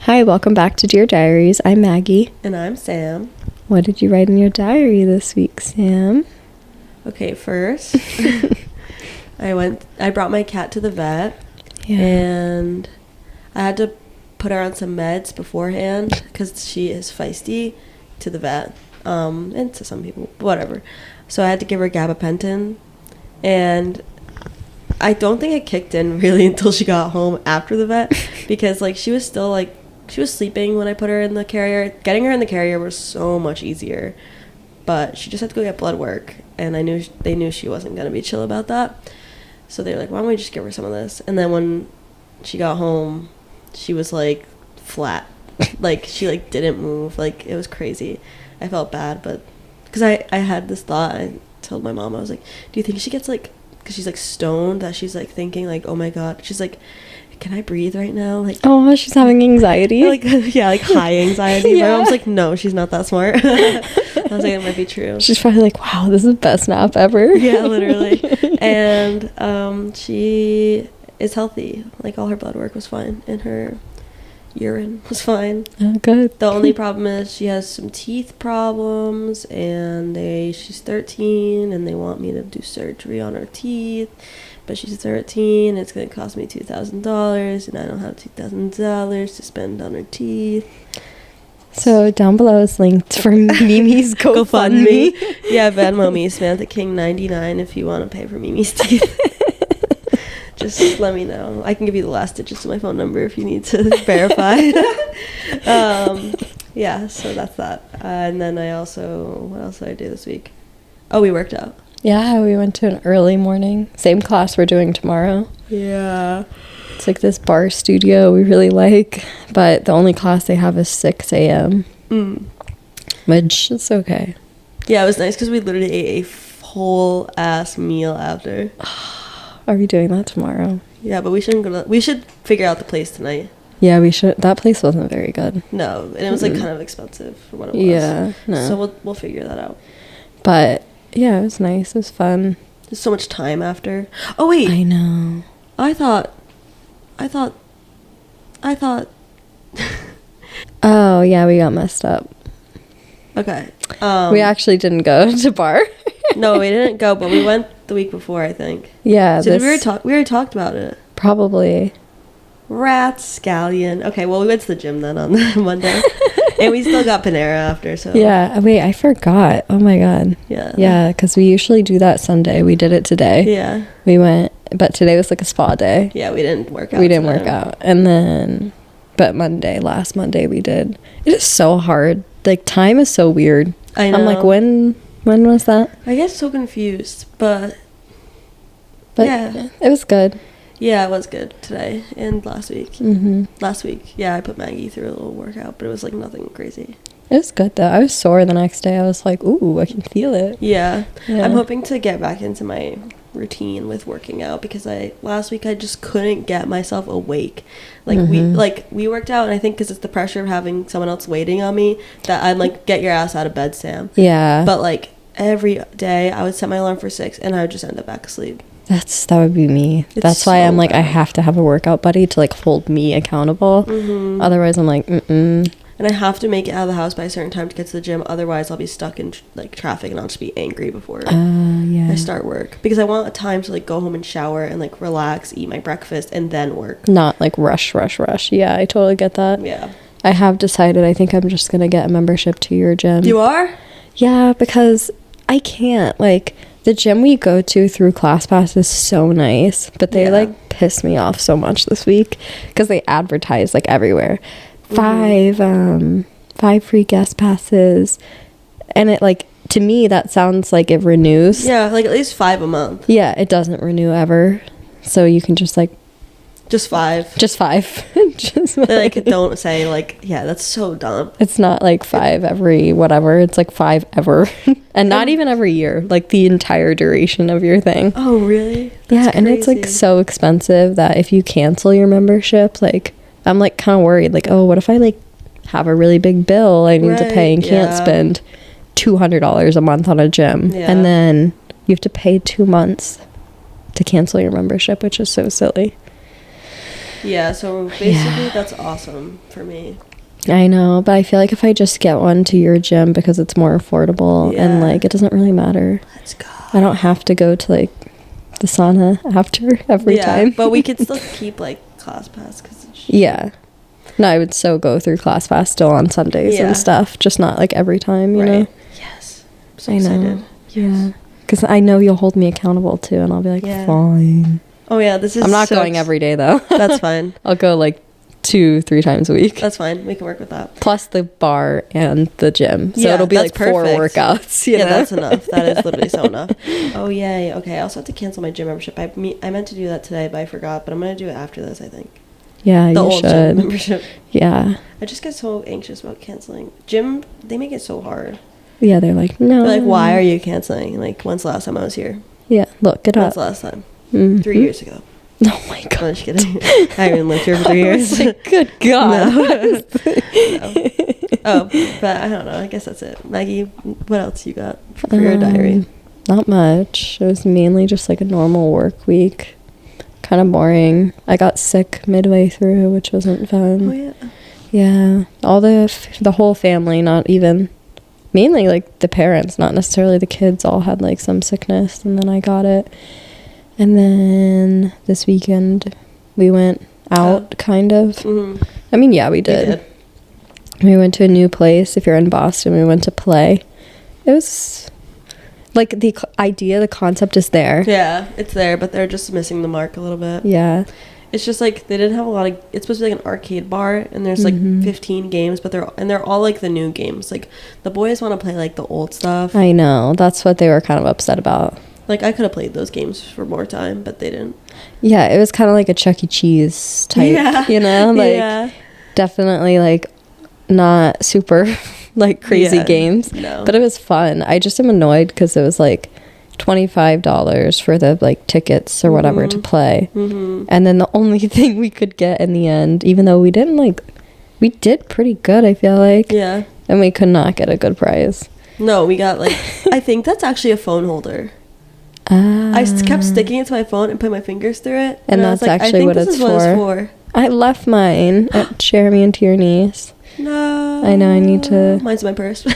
Hi, welcome back to Dear Diaries. I'm Maggie. And I'm Sam. What did you write in your diary this week, Sam? Okay, first, I brought my cat to the vet, Yeah. and I had to put her on some meds beforehand because she is feisty to the vet, and to some people, whatever. So I had to give her gabapentin, and I don't think it kicked in really until she got home after the vet because, she was still, she was sleeping when I put her in the carrier. Getting her in the carrier was so much easier, but she just had to go get blood work, and they knew she wasn't going to be chill about that. So they were like, why don't we just give her some of this? And then when she got home, she was, flat. She, didn't move. It was crazy. I felt bad, but because I had this thought. I told my mom, I was like, do you think she gets, because she's, stoned, that she's, thinking, oh, my God. She's like, can I breathe right now? Oh, she's having anxiety? High anxiety. Yeah. My mom's like, no, she's not that smart. I was like, it might be true. She's probably like, wow, this is the best nap ever. Yeah, literally. And she is healthy. All her blood work was fine, and her urine was fine. Oh, good. The only problem is she has some teeth problems, and she's 13, and they want me to do surgery on her teeth. But she's 13, it's going to cost me $2,000, and I don't have $2,000 to spend on her teeth. So down below is linked for Mimi's GoFundMe. Yeah, Venmo me, Samantha King 99 if you want to pay for Mimi's teeth. Just let me know. I can give you the last digits of my phone number if you need to verify. Yeah, so that's that. And then what else did I do this week? Oh, we worked out. Yeah, we went to an early morning. Same class we're doing tomorrow. Yeah. It's this bar studio we really like, but the only class they have is 6 a.m. Which is okay. Yeah, it was nice because we literally ate a whole ass meal after. Are we doing that tomorrow? Yeah, but we should figure out the place tonight. Yeah, we should. That place wasn't very good. No, and it was kind of expensive for what it was. Yeah, no. So we'll figure that out. But yeah, it was nice. It was fun. There's so much time after. Oh wait, I know. I thought. Oh yeah, we got messed up. Okay. We actually didn't go to bar. No, we didn't go, but we went the week before, I think. Yeah. So we already talked about it. Probably. Rat scallion. Okay, well we went to the gym then on Monday, and we still got Panera after. So yeah. Wait, I forgot. Oh my god. Yeah. Yeah, because we usually do that Sunday. We did it today. Yeah. We went, but today was a spa day. Yeah, we didn't work out. We didn't work out, and then, but last Monday we did. It is so hard. Time is so weird. I know. I'm like, when was that? I get so confused, but yeah, it was good. Yeah, it was good today and last week. Mm-hmm. Last week, yeah, I put Maggie through a little workout, but it was nothing crazy. It was good though. I was sore the next day. I was like, ooh, I can feel it. Yeah. I'm hoping to get back into my routine with working out because last week I just couldn't get myself awake. We worked out, and I think because it's the pressure of having someone else waiting on me that I'm get your ass out of bed, Sam. Yeah. But every day I would set my alarm for 6 and I would just end up back asleep. That would be me. That's why I'm bad. I have to have a workout buddy to hold me accountable. Mm-hmm. Otherwise I'm mm-mm. And I have to make it out of the house by a certain time to get to the gym. Otherwise I'll be stuck in traffic, and I'll just be angry before I start work, because I want a time to go home and shower and relax, eat my breakfast, and then work. Not rush. Yeah, I totally get that. Yeah. I have decided I think I'm just gonna get a membership to your gym. You are? Yeah, because I can't the gym we go to through ClassPass is so nice, but they piss me off so much this week because they advertise everywhere. 5 free guest passes, and it to me that sounds like it renews. Yeah, at least 5 a month. Yeah, it doesn't renew ever, so you can just 5 just 5 they don't say yeah, that's so dumb. It's not 5 every whatever, it's 5 ever. And not even every year, the entire duration of your thing. Oh really? That's and it's so expensive that if you cancel your membership, I'm kind of worried oh, what if I have a really big bill I need to pay and can't spend $200 a month on a gym, and then you have to pay 2 months to cancel your membership, which is so silly. Yeah, so basically that's awesome for me. I know, but I feel like if I just get one to your gym because it's more affordable and like it doesn't really matter. Let's go. I don't have to go to like the sauna after every time. But we could still keep like ClassPass because no, I would so go through ClassPass still on Sundays and stuff, just not like every time, you know. Yes, I'm so I excited. know. Yeah, because I know you'll hold me accountable too, and I'll be like, fine. Oh yeah, this is. I'm not going every day though. That's fine. I'll go like 2-3 times a week. That's fine. We can work with that. Plus the bar and the gym, so it'll be like perfect. 4 workouts. You know? That's enough. That is literally so enough. Oh yay. Okay, I also have to cancel my gym membership. I meant to do that today, but I forgot. But I'm gonna do it after this, I think. Yeah, the you old should. gym membership. Yeah. I just get so anxious about canceling. Gym, they make it so hard. Yeah, they're like, no. They're like, why are you canceling? Like, when's the last time I was here? Yeah, look it up. When's the last time? 3 years ago. Oh my god. I'm just kidding. I haven't lived here for 3 years. Like, good god. No. Oh, but I don't know. I guess that's it. Maggie, what else you got for your diary? Not much. It was mainly just like a normal work week. Kind of boring. I got sick midway through, which wasn't fun. Oh yeah. Yeah, all the whole family, not even, mainly like the parents, not necessarily the kids, all had like some sickness, and then I got it. And then this weekend we went out, kind of. Mm-hmm. I mean, yeah, we did. We went to a new place. If you're in Boston, we went to Play. It was like the idea, the concept is there. Yeah, it's there, but they're just missing the mark a little bit. Yeah. It's just like they didn't have a lot of. It's supposed to be like an arcade bar, and there's like 15 games, but they're all like the new games. Like the boys want to play like the old stuff. I know, that's what they were kind of upset about. Like I could have played those games for more time, but they didn't. Yeah, it was kind of like a Chuck E. Cheese type, you know, like definitely like not super like crazy games, but it was fun. I just am annoyed because it was like $25 for the like tickets or whatever to play, and then the only thing we could get in the end, even though we didn't like, we did pretty good, I feel like, and we could not get a good prize. No, we got like I think that's actually a phone holder. I kept sticking it to my phone and put my fingers through it, and that's like, actually what it's for. I left mine at Jeremy and Tierney's. No, I know, I need to. Mine's in my purse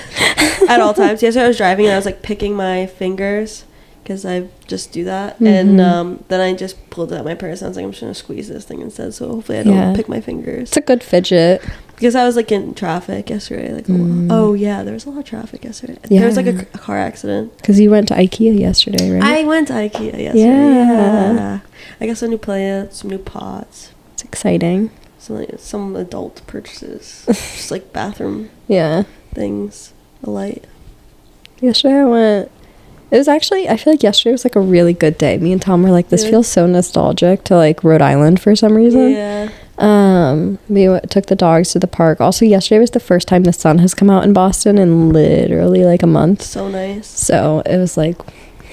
at all times. Yesterday I was driving and I was like picking my fingers because I just do that, and then I just pulled it out of my purse and I was like, I'm just gonna squeeze this thing instead, so hopefully I don't pick my fingers. It's a good fidget. Because I was like in traffic yesterday, like oh yeah, there was a lot of traffic yesterday. There was like a car accident. Because you went to IKEA yesterday, right? I went to IKEA yesterday. Yeah. I got some new plants, some new pots. It's exciting. Some adult purchases, just like bathroom things, a light. Yesterday I went. It was actually, I feel like yesterday was like a really good day. Me and Tom were like, this feels so nostalgic to like Rhode Island for some reason. Yeah. We took the dogs to the park. Also, yesterday was the first time the sun has come out in Boston in literally like a month. So nice. So it was like,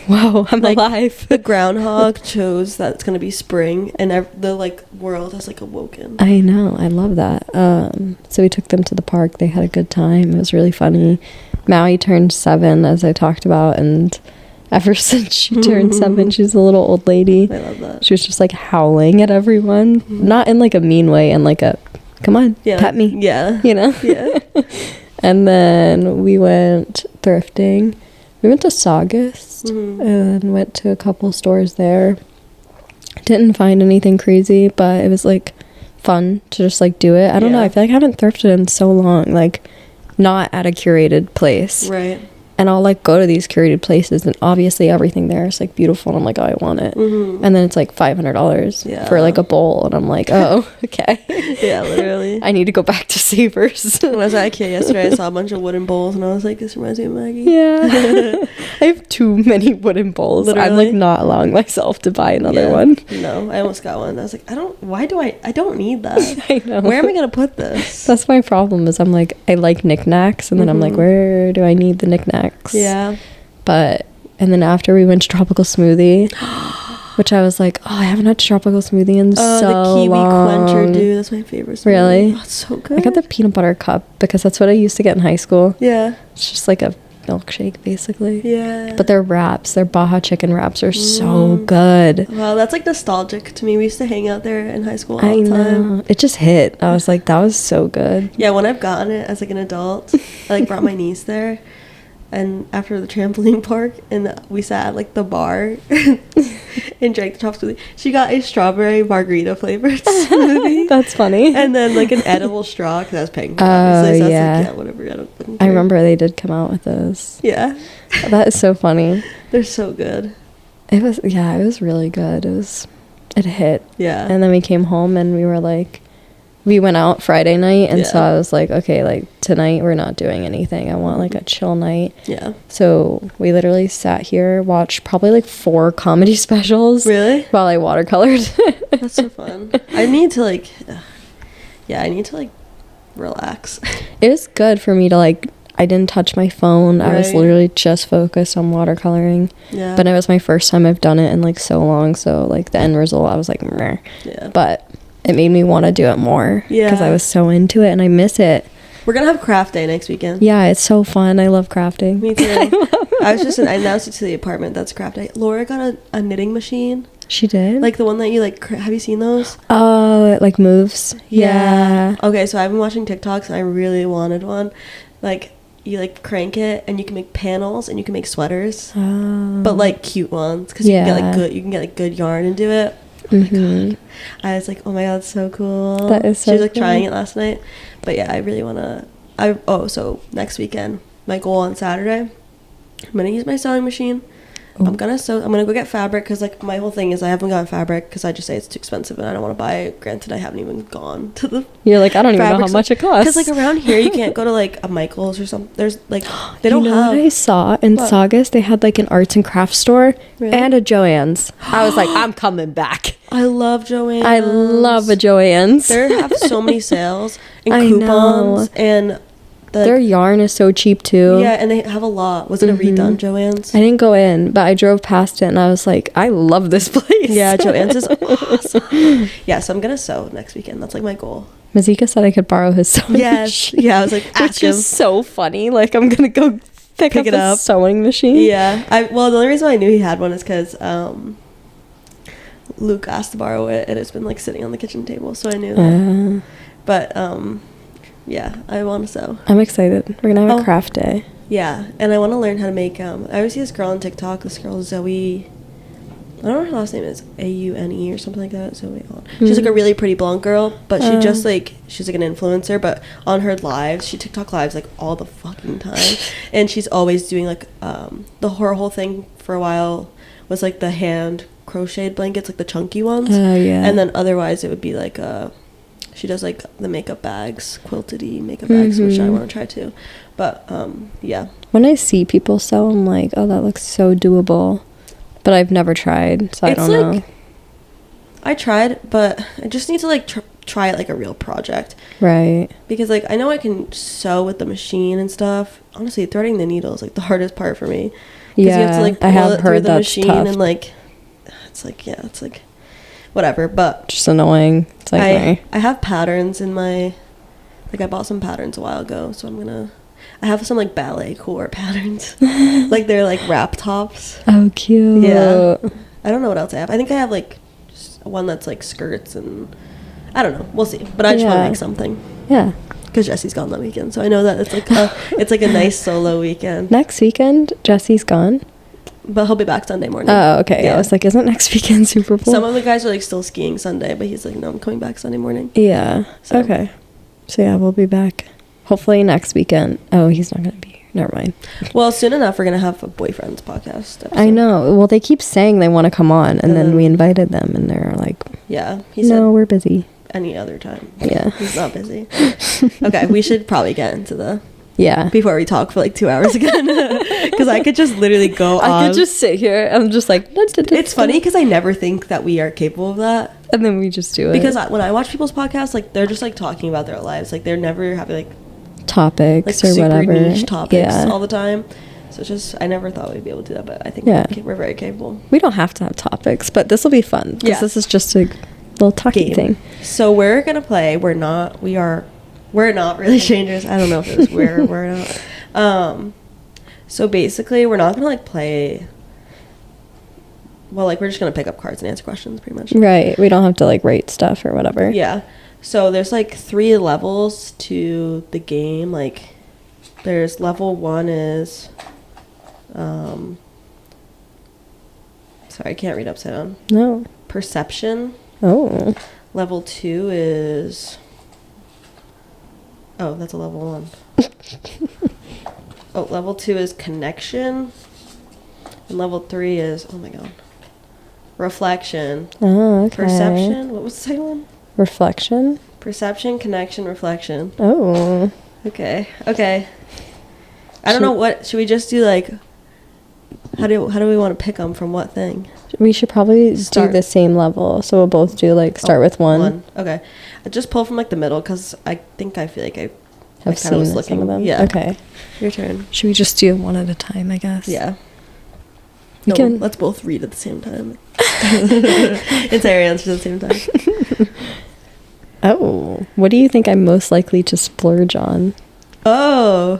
whoa, I'm like, alive. The groundhog chose that it's gonna be spring, and the like world has like awoken. I know, I love that. So we took them to the park. They had a good time. It was really funny. Maui turned 7, as I talked about, and ever since she turned 7, she's a little old lady. I love that. She was just like howling at everyone, not in like a mean way, and like a, come on, pet me. Yeah. You know? Yeah. And then we went thrifting. We went to Saugus and went to a couple stores there. Didn't find anything crazy, but it was like fun to just like do it. I don't know. I feel like I haven't thrifted in so long. Like, not at a curated place. Right. And I'll like go to these curated places, and obviously everything there is like beautiful, and I'm like, oh, I want it. And then it's like $500 for like a bowl, and I'm like, oh, okay. Yeah, literally. I need to go back to Savers. When I was at IKEA yesterday, I saw a bunch of wooden bowls, and I was like, this reminds me of Maggie. Yeah. I have too many wooden bowls. Literally? I'm like not allowing myself to buy another one. No, I almost got one. I was like, I don't need that. I know. Where am I going to put this? That's my problem, is I'm like, I like knickknacks, and then I'm like, where do I need the knickknacks? Yeah. And then after we went to Tropical Smoothie, which I was like, oh, I haven't had Tropical Smoothie in so long. Oh, the kiwi quencher, dude. That's my favorite smoothie. Really? Oh, it's so good. I got the peanut butter cup because that's what I used to get in high school. Yeah. It's just like a milkshake, basically. Yeah. But their wraps, their Baja chicken wraps are so good. Wow, that's like nostalgic to me. We used to hang out there in high school all I the time. know. It just hit. I was like, that was so good. Yeah, when I've gotten it as like an adult, I like brought my niece there, and after the trampoline park, and we sat at like the bar and drank the chopped smoothie. She got a strawberry margarita flavored smoothie. That's funny. And then like an edible straw because I was paying for it. Oh, Obviously, so I was yeah. like, yeah, whatever. I don't fucking I care. remember they did come out with those. Yeah. That is so funny. They're so good. It was really good. It hit. Yeah. And then we came home and we went out Friday night, and so Yeah. I was like, okay, like tonight we're not doing anything. I want like a chill night. Yeah. So we literally sat here, watched probably like 4 comedy specials. Really? While I watercolored. That's so fun. I need to like relax. It was good for me to like, I didn't touch my phone. I was Right. literally just focused on watercoloring. Yeah. But it was my first time I've done it in like so long, so like the end result, I was like, meh. Yeah. But it made me want to do it more. Yeah. Because I was so into it and I miss it. We're gonna have craft day next weekend. Yeah, it's so fun. I love crafting. Me too. I announced it to the apartment. That's craft day. Laura got a knitting machine, She did? like the one that you like. Have you seen those? Oh, it like moves. Yeah. Okay, so I've been watching TikToks and I really wanted one. Like you like crank it and you can make panels and you can make sweaters, Oh. but like cute ones because you can get Yeah. like good. You can get like good yarn and do it. Mm-hmm. I was like, oh my god, it's so cool. That is so She was like cool. trying it last night, but yeah, I really wanna. So next weekend, my goal on Saturday, I'm gonna use my sewing machine. Oh. I'm gonna go get fabric because like my whole thing is I haven't gotten fabric because I just say it's too expensive and I don't want to buy it. Granted, I haven't even gone to the You're like, I don't even know fabric how much it costs. because like around here you can't go to like a Michael's or something. There's like they don't you know have. what I saw in What? Saugus? They had like an arts and crafts store Really? and a Joann's. I was like, I'm coming back. I love Joann's. I love a Joann's. They have so many sales and I coupons and Their yarn is so cheap too. Yeah, and they have a lot. Was it a redone Joann's? I didn't go in, but I drove past it and I was like, I love this place. Yeah, Joann's is awesome. Yeah, so I'm gonna sew next weekend. That's like my goal. Mazika said I could borrow his sewing Yes. machine. Yeah, I was like, Which ask him. is so funny. Like, I'm gonna go pick up it a up. sewing machine. Yeah. Well, the only reason I knew he had one is because Luke asked to borrow it, and it's been like sitting on the kitchen table, so I knew that. But yeah, I want to sew. I'm excited. We're gonna have Oh. a craft day. Yeah, and I want to learn how to make. I always see this girl on TikTok. This girl Zoe. I don't know what her last name is. Aune or something like that. Zoe. She's like a really pretty blonde girl, but she just like she's like an influencer. But on her lives, she TikTok lives like all the fucking time, and she's always doing like her whole thing for a while was like the hand crocheted blankets, like the chunky ones. Oh, yeah. And then otherwise it would be like she does like the makeup bags, quilted-y makeup bags, which I want to try too. But yeah. When I see people sew, I'm like, oh, that looks so doable. But I've never tried, so I don't know. I tried, but I just need to like try it like a real project. Right. Because like I know I can sew with the machine and stuff. Honestly, threading the needle is like the hardest part for me. Yeah, you have to like I pull have it through heard the that's machine tough. and like it's like whatever. But Just annoying. It's like, I have patterns in my I bought some patterns a while ago, so I have some like ballet core patterns. Like they're like wrap tops. oh, cute. Yeah. I don't know what else I have. I think I have like just one that's like skirts and I don't know. We'll see. But I just want to Yeah. make something Yeah. because Jesse's gone that weekend, so I know that it's like a nice solo weekend. Next weekend, Jesse's gone. But he'll be back Sunday morning. Oh, okay. Yeah. I was like, isn't next weekend Super Bowl? Some of the guys are like still skiing Sunday, but he's like, no, I'm coming back Sunday morning. Yeah. So- Okay. So yeah, we'll be back. Hopefully next weekend. Oh, he's not gonna be here. Never mind. Well, soon enough, we're gonna have a boyfriend's podcast episode. I know. Well, they keep saying they want to come on, and then we invited them, and they're like, Yeah, he "No, said we're busy." any other time. Yeah. He's not busy. Okay, we should probably get into the Yeah. before we talk for like 2 hours again, because I could just literally go on. I could just sit here. I'm just like, It's funny because I never think that we are capable of that. and then we just do it Because when I watch people's podcasts, like they're just like talking about their lives, like they're never having like topics or super whatever. niche topics Yeah. all the time. So it's just I never thought we'd be able to do that, but I think Yeah. we're very capable. We don't have to have topics, but this will be fun because Yeah. this is just a little talky Game. thing. So we're gonna play. We're not really strangers. I don't know if it was we're not. So basically, we're not gonna like play. Well, like we're just gonna pick up cards and answer questions, pretty much. Right. We don't have to like write stuff or whatever. Yeah. So there's like 3 levels to the game. Like, there's level 1 is, sorry, I can't read upside down. No. Perception. Oh. Level 2 is, oh, that's a level 1. Oh, level 2 is connection. And level 3 is, oh my god, reflection. Oh, okay. Perception. What was the second one? Reflection. Perception, connection, reflection. Oh. Okay. I don't know what. Should we just do like? How do we want to pick them from what thing? We should probably do the same level. So we'll both do like start with one. Okay. I just pull from like the middle because I feel like I have seen some of them. Yeah. Okay. Your turn. Should we just do one at a time, I guess? Yeah. We can. Let's both read at the same time. And say our answers at the same time. Oh. What do you think I'm most likely to splurge on? Oh.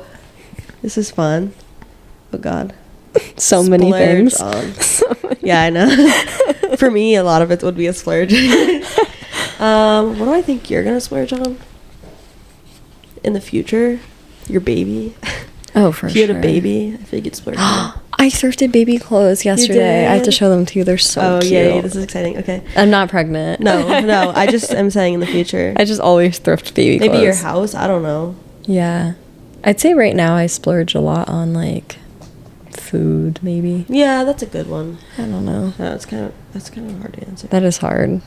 This is fun. Oh God. So many things. Yeah, I know. For me, a lot of it would be a splurge. What do I think you're gonna splurge on in the future? Your baby. Oh, for sure. If you had a baby, I feel like you'd splurge on. I thrifted baby clothes yesterday. I have to show them to you. They're so cute. Oh, yeah, this is exciting. Okay. I'm not pregnant. No. I just am saying in the future. I just always thrift baby clothes. Maybe your house. I don't know. Yeah. I'd say right now I splurge a lot on, like, food, maybe. Yeah, that's a good one. I don't know. No, that's kind of hard to answer. That is hard.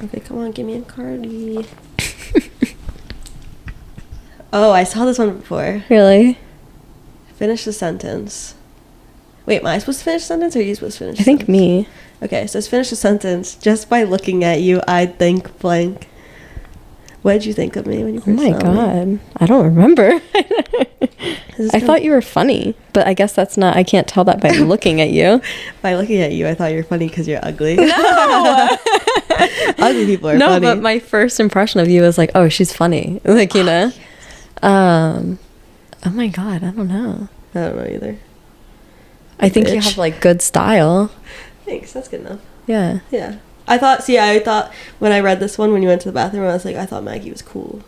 Okay, come on, give me a cardie. Oh, I saw this one before. Really? Finish the sentence. Wait, am I supposed to finish the sentence or are you supposed to finish I think me. Okay, so let's finish the sentence. Just by looking at you, I think blank. What did you think of me when you first saw me? Oh my God. I don't remember. I thought you were funny, but I guess that's not, I can't tell that by looking at you. By looking at you, I thought you were funny because you're ugly. No! Ugly people are funny. No, but my first impression of you was like, oh, she's funny. Like, you know? Oh my God, I don't know. I don't know either. I think you have like good style. Thanks, that's good enough. Yeah. Yeah. I thought when I read this one, when you went to the bathroom, I was like, I thought Maggie was cool.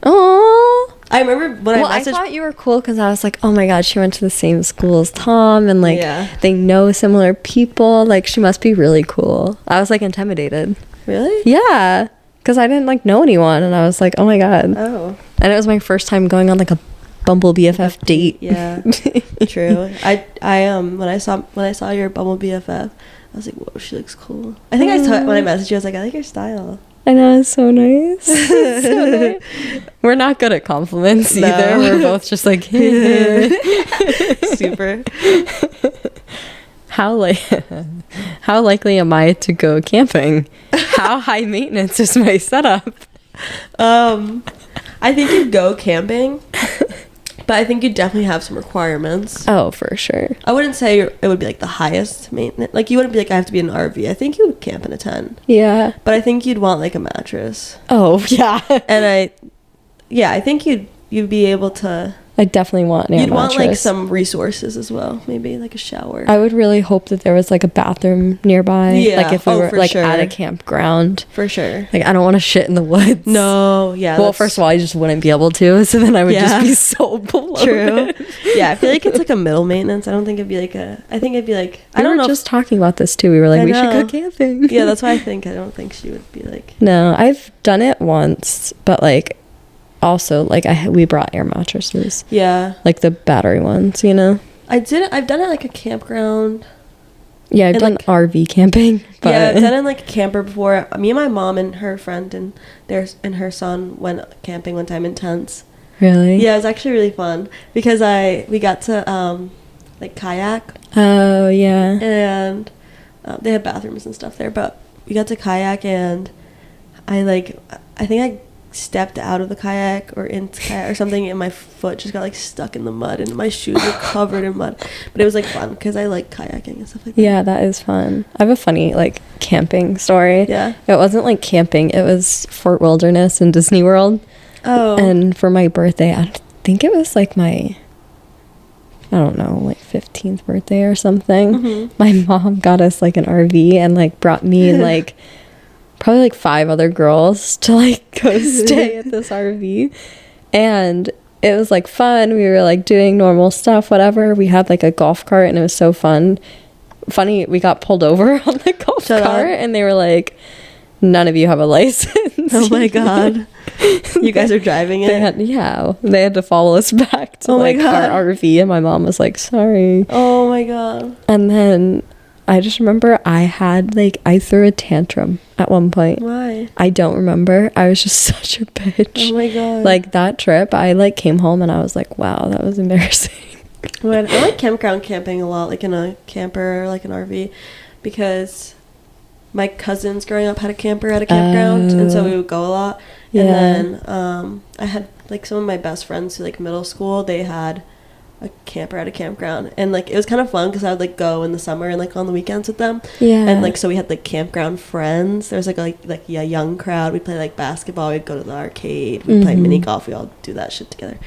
Oh. I remember when I thought you were cool because I was like, oh my God, she went to the same school as Tom and like they know similar people. Like she must be really cool. I was like intimidated. Really? Yeah. Because I didn't like know anyone and I was like, oh my God. Oh. And it was my first time going on like a Bumble BFF date. Yeah. True. I when I saw your Bumble BFF, I was like, whoa, she looks cool. I think when I messaged you, I was like, I like your style. I know, it's so nice. It's so nice. We're not good at compliments either. We're both just like, super. How likely am I to go camping? How high maintenance is my setup? I think you'd go camping, but I think you'd definitely have some requirements. Oh, for sure. I wouldn't say it would be like the highest maintenance. Like you wouldn't be like, I have to be in an RV. I think you would camp in a tent. Yeah. But I think you'd want like a mattress. Oh, yeah. And I think you'd be able to. I definitely want an air mattress. You'd want like some resources as well, maybe like a shower. I would really hope that there was like a bathroom nearby. Yeah. Like if we were like sure. at a campground. For sure. Like I don't want to shit in the woods. No, yeah. Well, first of all, I just wouldn't be able to, so then I would just be so bloated. True. Yeah, I feel like it's like a middle maintenance. I don't think it'd be like I think it'd be like I don't know. Just talking about this too. We were like, we should go camping. Yeah, that's why I don't think she would be like. No, I've done it once, but like also like we brought air mattresses. Yeah. Like the battery ones, you know? I've done it at like a campground. Yeah, I've done like, RV camping. But yeah, I've done it in like a camper before. Me and my mom and her friend and her son went camping one time in tents. Really? Yeah, it was actually really fun because we got to like kayak. Oh, yeah. And they had bathrooms and stuff there, but we got to kayak and I think I stepped out of the kayak or into kayak or something and my foot just got like stuck in the mud and my shoes were covered in mud, but it was like fun because I like kayaking and stuff like that. Yeah, that is fun. I have a funny like camping story. Yeah, it wasn't like camping, it was Fort Wilderness in Disney World. Oh. And for my birthday, I think it was like my I don't know, like 15th birthday or something, Mm-hmm. my mom got us like an RV and like brought me and like probably like 5 other girls to like go stay at this RV. And it was like fun. We were like doing normal stuff, whatever. We had like a golf cart and it was so fun. Funny, we got pulled over on the golf cart and they were like, none of you have a license. Oh my god. You guys are driving it? They had to follow us back to like our RV, and my mom was like, sorry. Oh my god. And then I just remember I threw a tantrum at one point. Why? I don't remember. I was just such a bitch. Oh my god. Like that trip, I like came home and I was like, wow, that was embarrassing. I like campground camping a lot, like in a camper or like an RV, because my cousins growing up had a camper at a campground, and so we would go a lot. And then I had like some of my best friends who like middle school, they had a camper at a campground, and like it was kind of fun because I would like go in the summer and like on the weekends with them. And like so we had like campground friends. There was like a young crowd. We'd play like basketball, we'd go to the arcade, we'd play mini golf, we all do that shit together.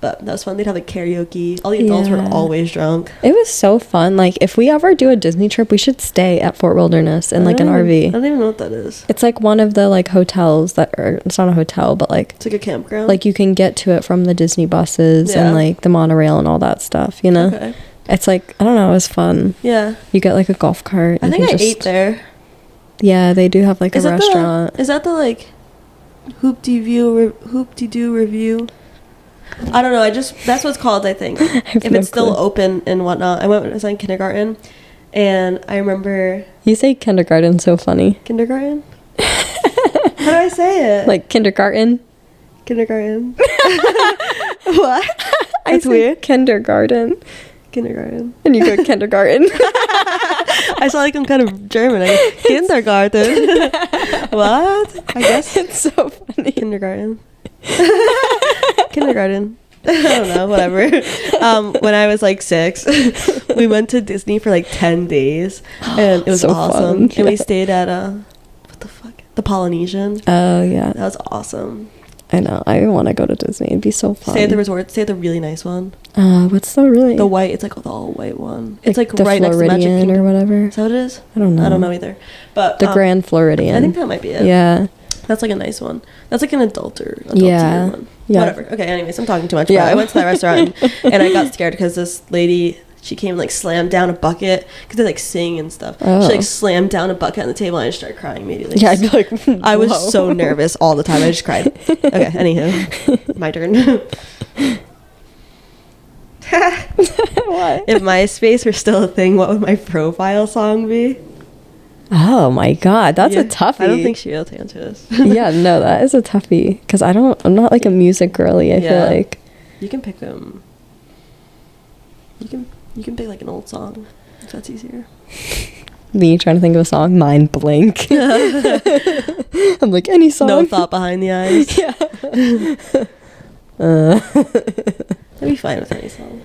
But that was fun. They'd have like karaoke. All the adults were always drunk. It was so fun. Like if we ever do a Disney trip, we should stay at Fort Wilderness in like an RV. I don't even know what that is. It's like one of the like hotels that are, it's not a hotel, but like it's like a campground. Like you can get to it from the Disney buses and like the monorail and all that stuff, you know? Okay. It's like, I don't know, it was fun. Yeah. You get like a golf cart. I think I ate there. Yeah, they do have like a restaurant. Is that the like Hoop-de-doo review? I don't know. That's what it's called, I think. If it's still open and whatnot. I was in kindergarten, and I remember. You say kindergarten so funny. Kindergarten? How do I say it? Like kindergarten. Kindergarten. What? That's weird. Kindergarten. Kindergarten. And you go kindergarten. I sound like I'm kind of German. I go, kindergarten. What? I guess it's so funny. Kindergarten. Kindergarten. I don't know, whatever. When I was like 6, we went to Disney for like 10 days, and it was so awesome. Fun. And we stayed at what the fuck? The Polynesian. Oh yeah, that was awesome. I know. I want to go to Disney. It'd be so fun. Stay at the resort. Stay at the really nice one. What's the white? It's like the all white one. It's like the right next to Magic Kingdom or whatever. Is that what it is? I don't know. I don't know either. But the Grand Floridian. I think that might be it. Yeah. That's like a nice one. That's like an adult one. Yeah. Whatever. Okay, anyways, I'm talking too much. Yeah. I went to that restaurant and I got scared because this lady, she came and like slammed down a bucket because they like sing and stuff. She like slammed down a bucket on the table and I just started crying immediately. Yeah, I'd be like, whoa. I was so nervous all the time. I just cried. Okay, anywho. My turn. What? If MySpace were still a thing, what would my profile song be? Oh my god, that's a toughie. I don't think she'll be able to answer this. Yeah, no, that is a toughie because I'm not like a music girly. I feel like you can pick you can pick like an old song if that's easier. Me trying to think of a song, mind blank. I'm like, any song. No thought behind the eyes. Yeah. I'd be fine with any song.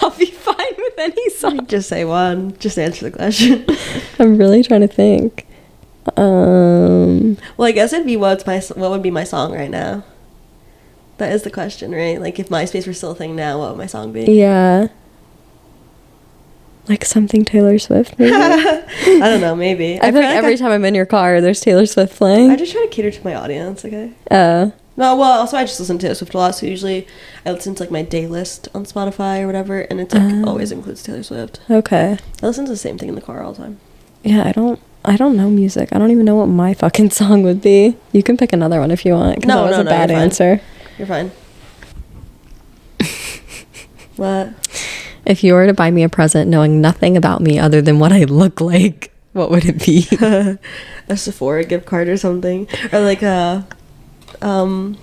I'll be fine with any song. Just say one. Just answer the question. I'm really trying to think. Well, I guess it'd be what would be my song right now? That is the question, right? Like, if MySpace were still a thing now, what would my song be? Yeah. Like something Taylor Swift, maybe? I don't know, maybe. I feel like every time I'm in your car, there's Taylor Swift playing. I just try to cater to my audience, okay? No, well, also I just listen to Taylor Swift a lot, so usually I listen to like my day list on Spotify or whatever, and it's like always includes Taylor Swift. Okay. I listen to the same thing in the car all the time. Yeah, I don't know music. I don't even know what my fucking song would be. You can pick another one if you want. No, that was a bad answer. You're fine. What? If you were to buy me a present knowing nothing about me other than what I look like, what would it be? A Sephora gift card or something, or like a I'm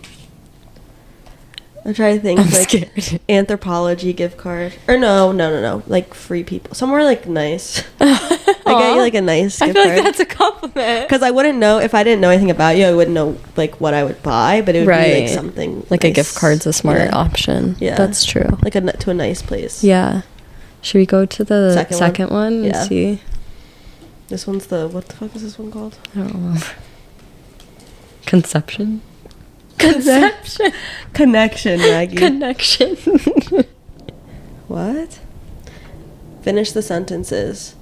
trying to think. I'm like scared. Anthropology gift card, or no, like Free People, somewhere like nice. I get you like a nice gift card. I feel like that's a compliment. Because I wouldn't know if I didn't know anything about you. I wouldn't know like what I would buy, but it would be like something like nice. A gift card's a smart option. Yeah, that's true. Like to a nice place. Yeah. Should we go to the second one and see? This one's what the fuck is this one called? I don't know. Conception. Connection, Maggie. Connection. What? Finish the sentences.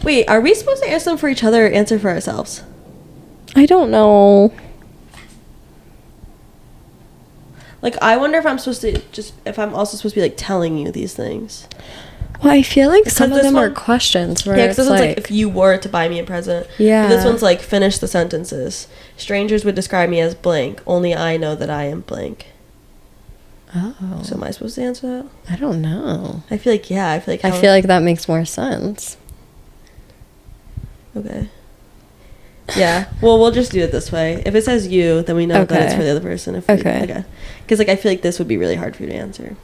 Wait, are we supposed to answer them for each other or answer for ourselves? I don't know. Like, I wonder if I'm supposed to if I'm also supposed to be, like, telling you these things. Well, I feel like some of them one, are questions where because it's this one's like, if you were to buy me a present. Yeah. But this one's like, finish the sentences. Strangers would describe me as blank. Only I know that I am blank. Oh. So am I supposed to answer that? I don't know. I feel like, yeah. I feel like that makes more sense. Okay. Yeah. Well, we'll just do it this way. If it says you, then we know that it's for the other person. Okay. Because, like, I feel like this would be really hard for you to answer.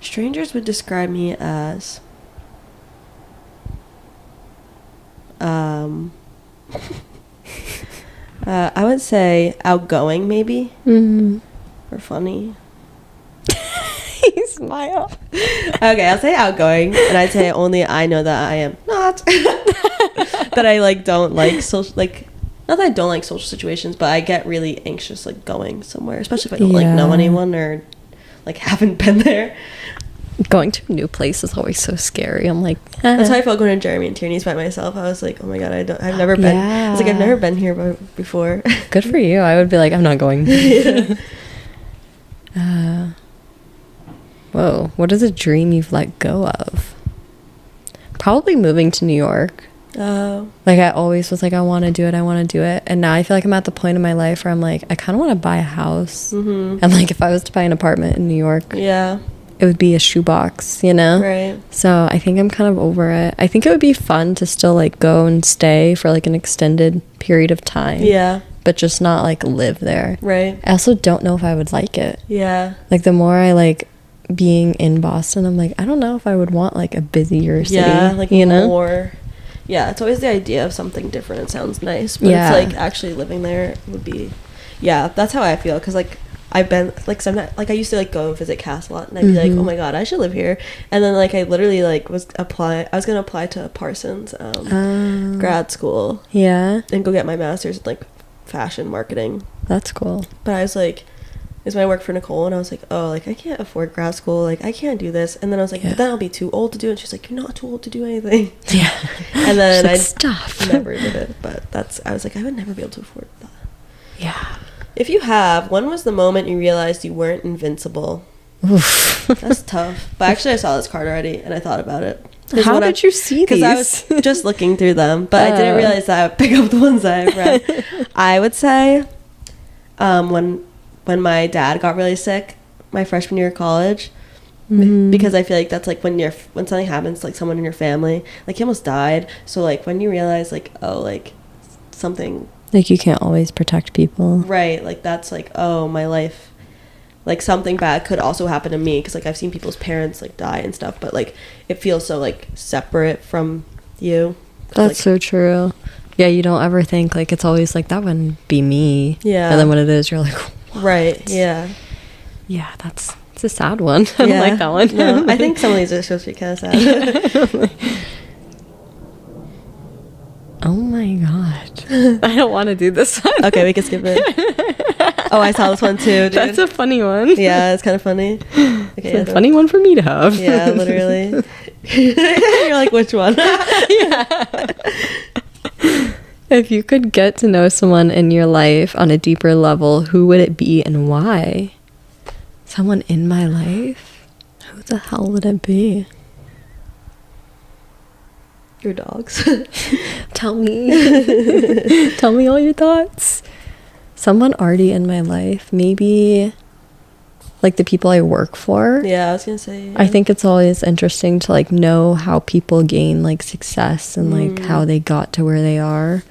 Strangers would describe me as I would say outgoing, maybe. Or funny. You smile. Okay, I'll say outgoing, and I'd say only I know that I am not. That I, like, don't like social, like, not that I don't like social situations, but I get really anxious, like, going somewhere, especially if I don't like know anyone or, like, haven't been there. Going to a new place is always so scary. I'm like, That's how I felt going to Jeremy and Tierney's by myself. I was like, oh my god, I've never been. I was like, I've never been here before. Good for you. I would be like, I'm not going. Whoa, what is a dream you've let go of? Probably moving to New York. Oh. Like, I always was like, I want to do it, and now I feel like I'm at the point in my life where I'm like, I kind of want to buy a house. And like, if I was to buy an apartment in New York, it would be a shoebox, you know? Right. So I think I'm kind of over it. I think it would be fun to still, like, go and stay for, like, an extended period of time. Yeah. But just not, like, live there. Right. I also don't know if I would like it. Yeah. Like, the more I, like, being in Boston, I'm like, I don't know if I would want, like, a busier city. Yeah, like, you know? more. Yeah, it's always the idea of something different. It sounds nice. But it's, like, actually living there would be... Yeah, that's how I feel. Because, like... I've been, like, sometimes, like, I used to, like, go visit Cass a lot, and I'd be like, oh my god, I should live here. And then, like, I literally, like, I was gonna apply to Parsons grad school. Yeah. And go get my master's in, like, fashion marketing. That's cool. But I was like, is when I worked for Nicole, and I was like, oh, like, I can't afford grad school, like, I can't do this. And then I was like, but then I'll be too old to do it. And she's like, you're not too old to do anything. Yeah. And then I never did it. But I was like, I would never be able to afford that. Yeah. If you have, when was the moment you realized you weren't invincible? Oof. That's tough. But actually, I saw this card already, and I thought about it. How did you see these? Because I was just looking through them, but I didn't realize that I would pick up the ones that I've read. I would say when my dad got really sick, my freshman year of college, because I feel like that's, like, when something happens to, like, someone in your family, like, he almost died. So, like, when you realize, like, oh, like, something... Like, you can't always protect people. Right. Like, that's, like, oh, my life. Like, something bad could also happen to me. Because, like, I've seen people's parents, like, die and stuff. But, like, it feels so, like, separate from you. That's, like, so like, true. Yeah, you don't ever think, like, it's always, like, that wouldn't be me. Yeah. And then when it is, you're like, what? Right. Yeah. Yeah, it's a sad one. I don't like that one. No, I think some of these are supposed to be kind of sad. Oh my god. I don't want to do this one. Okay, we can skip it. Oh, I saw this one too, dude. That's a funny one. Yeah, it's kind of funny. Okay, it's a funny one for me to have. Yeah, literally. You're like, which one? Yeah. If you could get to know someone in your life on a deeper level, who would it be and why? Someone in my life? Who the hell would it be? Your dogs. Tell me. Tell me all your thoughts. Someone already in my life. Maybe, like, the people I work for. Yeah, I was gonna say. Yeah. I think it's always interesting to, like, know how people gain, like, success and, like, how they got to where they are.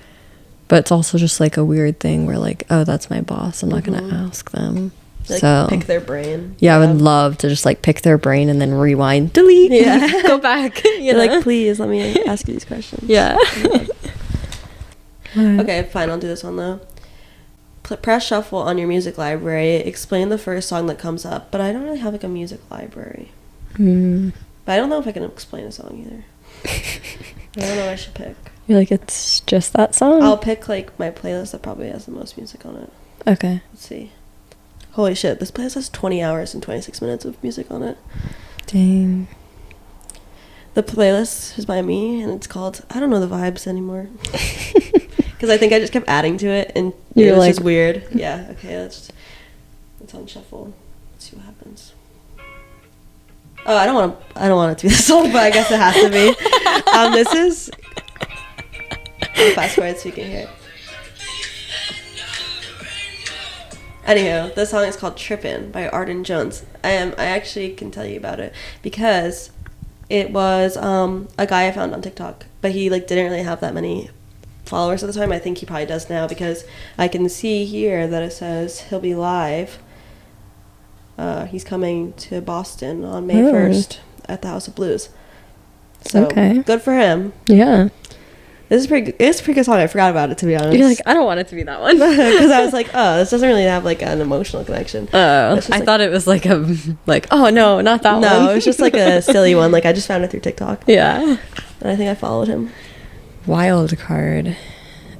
But it's also just, like, a weird thing where, like, oh, that's my boss. I'm not gonna ask them. Like, so pick their brain. Yeah, I would love to just, like, pick their brain and then rewind, delete, go back. You're like, please let me ask you these questions. Yeah. Okay, fine. I'll do this one though. Press shuffle on your music library. Explain the first song that comes up. But I don't really have, like, a music library. But I don't know if I can explain a song either. I don't know what I should pick. You're like, it's just that song? I'll pick, like, my playlist that probably has the most music on it. Okay. Let's see. Holy shit, this playlist has 20 hours and 26 minutes of music on it. Dang. The playlist is by me, and it's called, I don't know the vibes anymore. Because I think I just kept adding to it, and it was just weird. Yeah, okay, let's on shuffle. Let's see what happens. Oh, I don't want it to be this song, but I guess it has to be. This is... I'll fast forward so you can hear it. Anywho, this song is called Trippin' by Arden Jones. I actually can tell you about it because it was a guy I found on TikTok, but he like didn't really have that many followers at the time. I think he probably does now because I can see here that it says he'll be live. He's coming to Boston on May 1st at the House of Blues. So good for him. Yeah. It's a pretty good song. I forgot about it, to be honest. You're like, I don't want it to be that one. Because I was like, oh, this doesn't really have like an emotional connection. Oh, I thought it was like oh no, not that one. No, it was just like a silly one. Like I just found it through TikTok. Yeah. And I think I followed him. Wild card.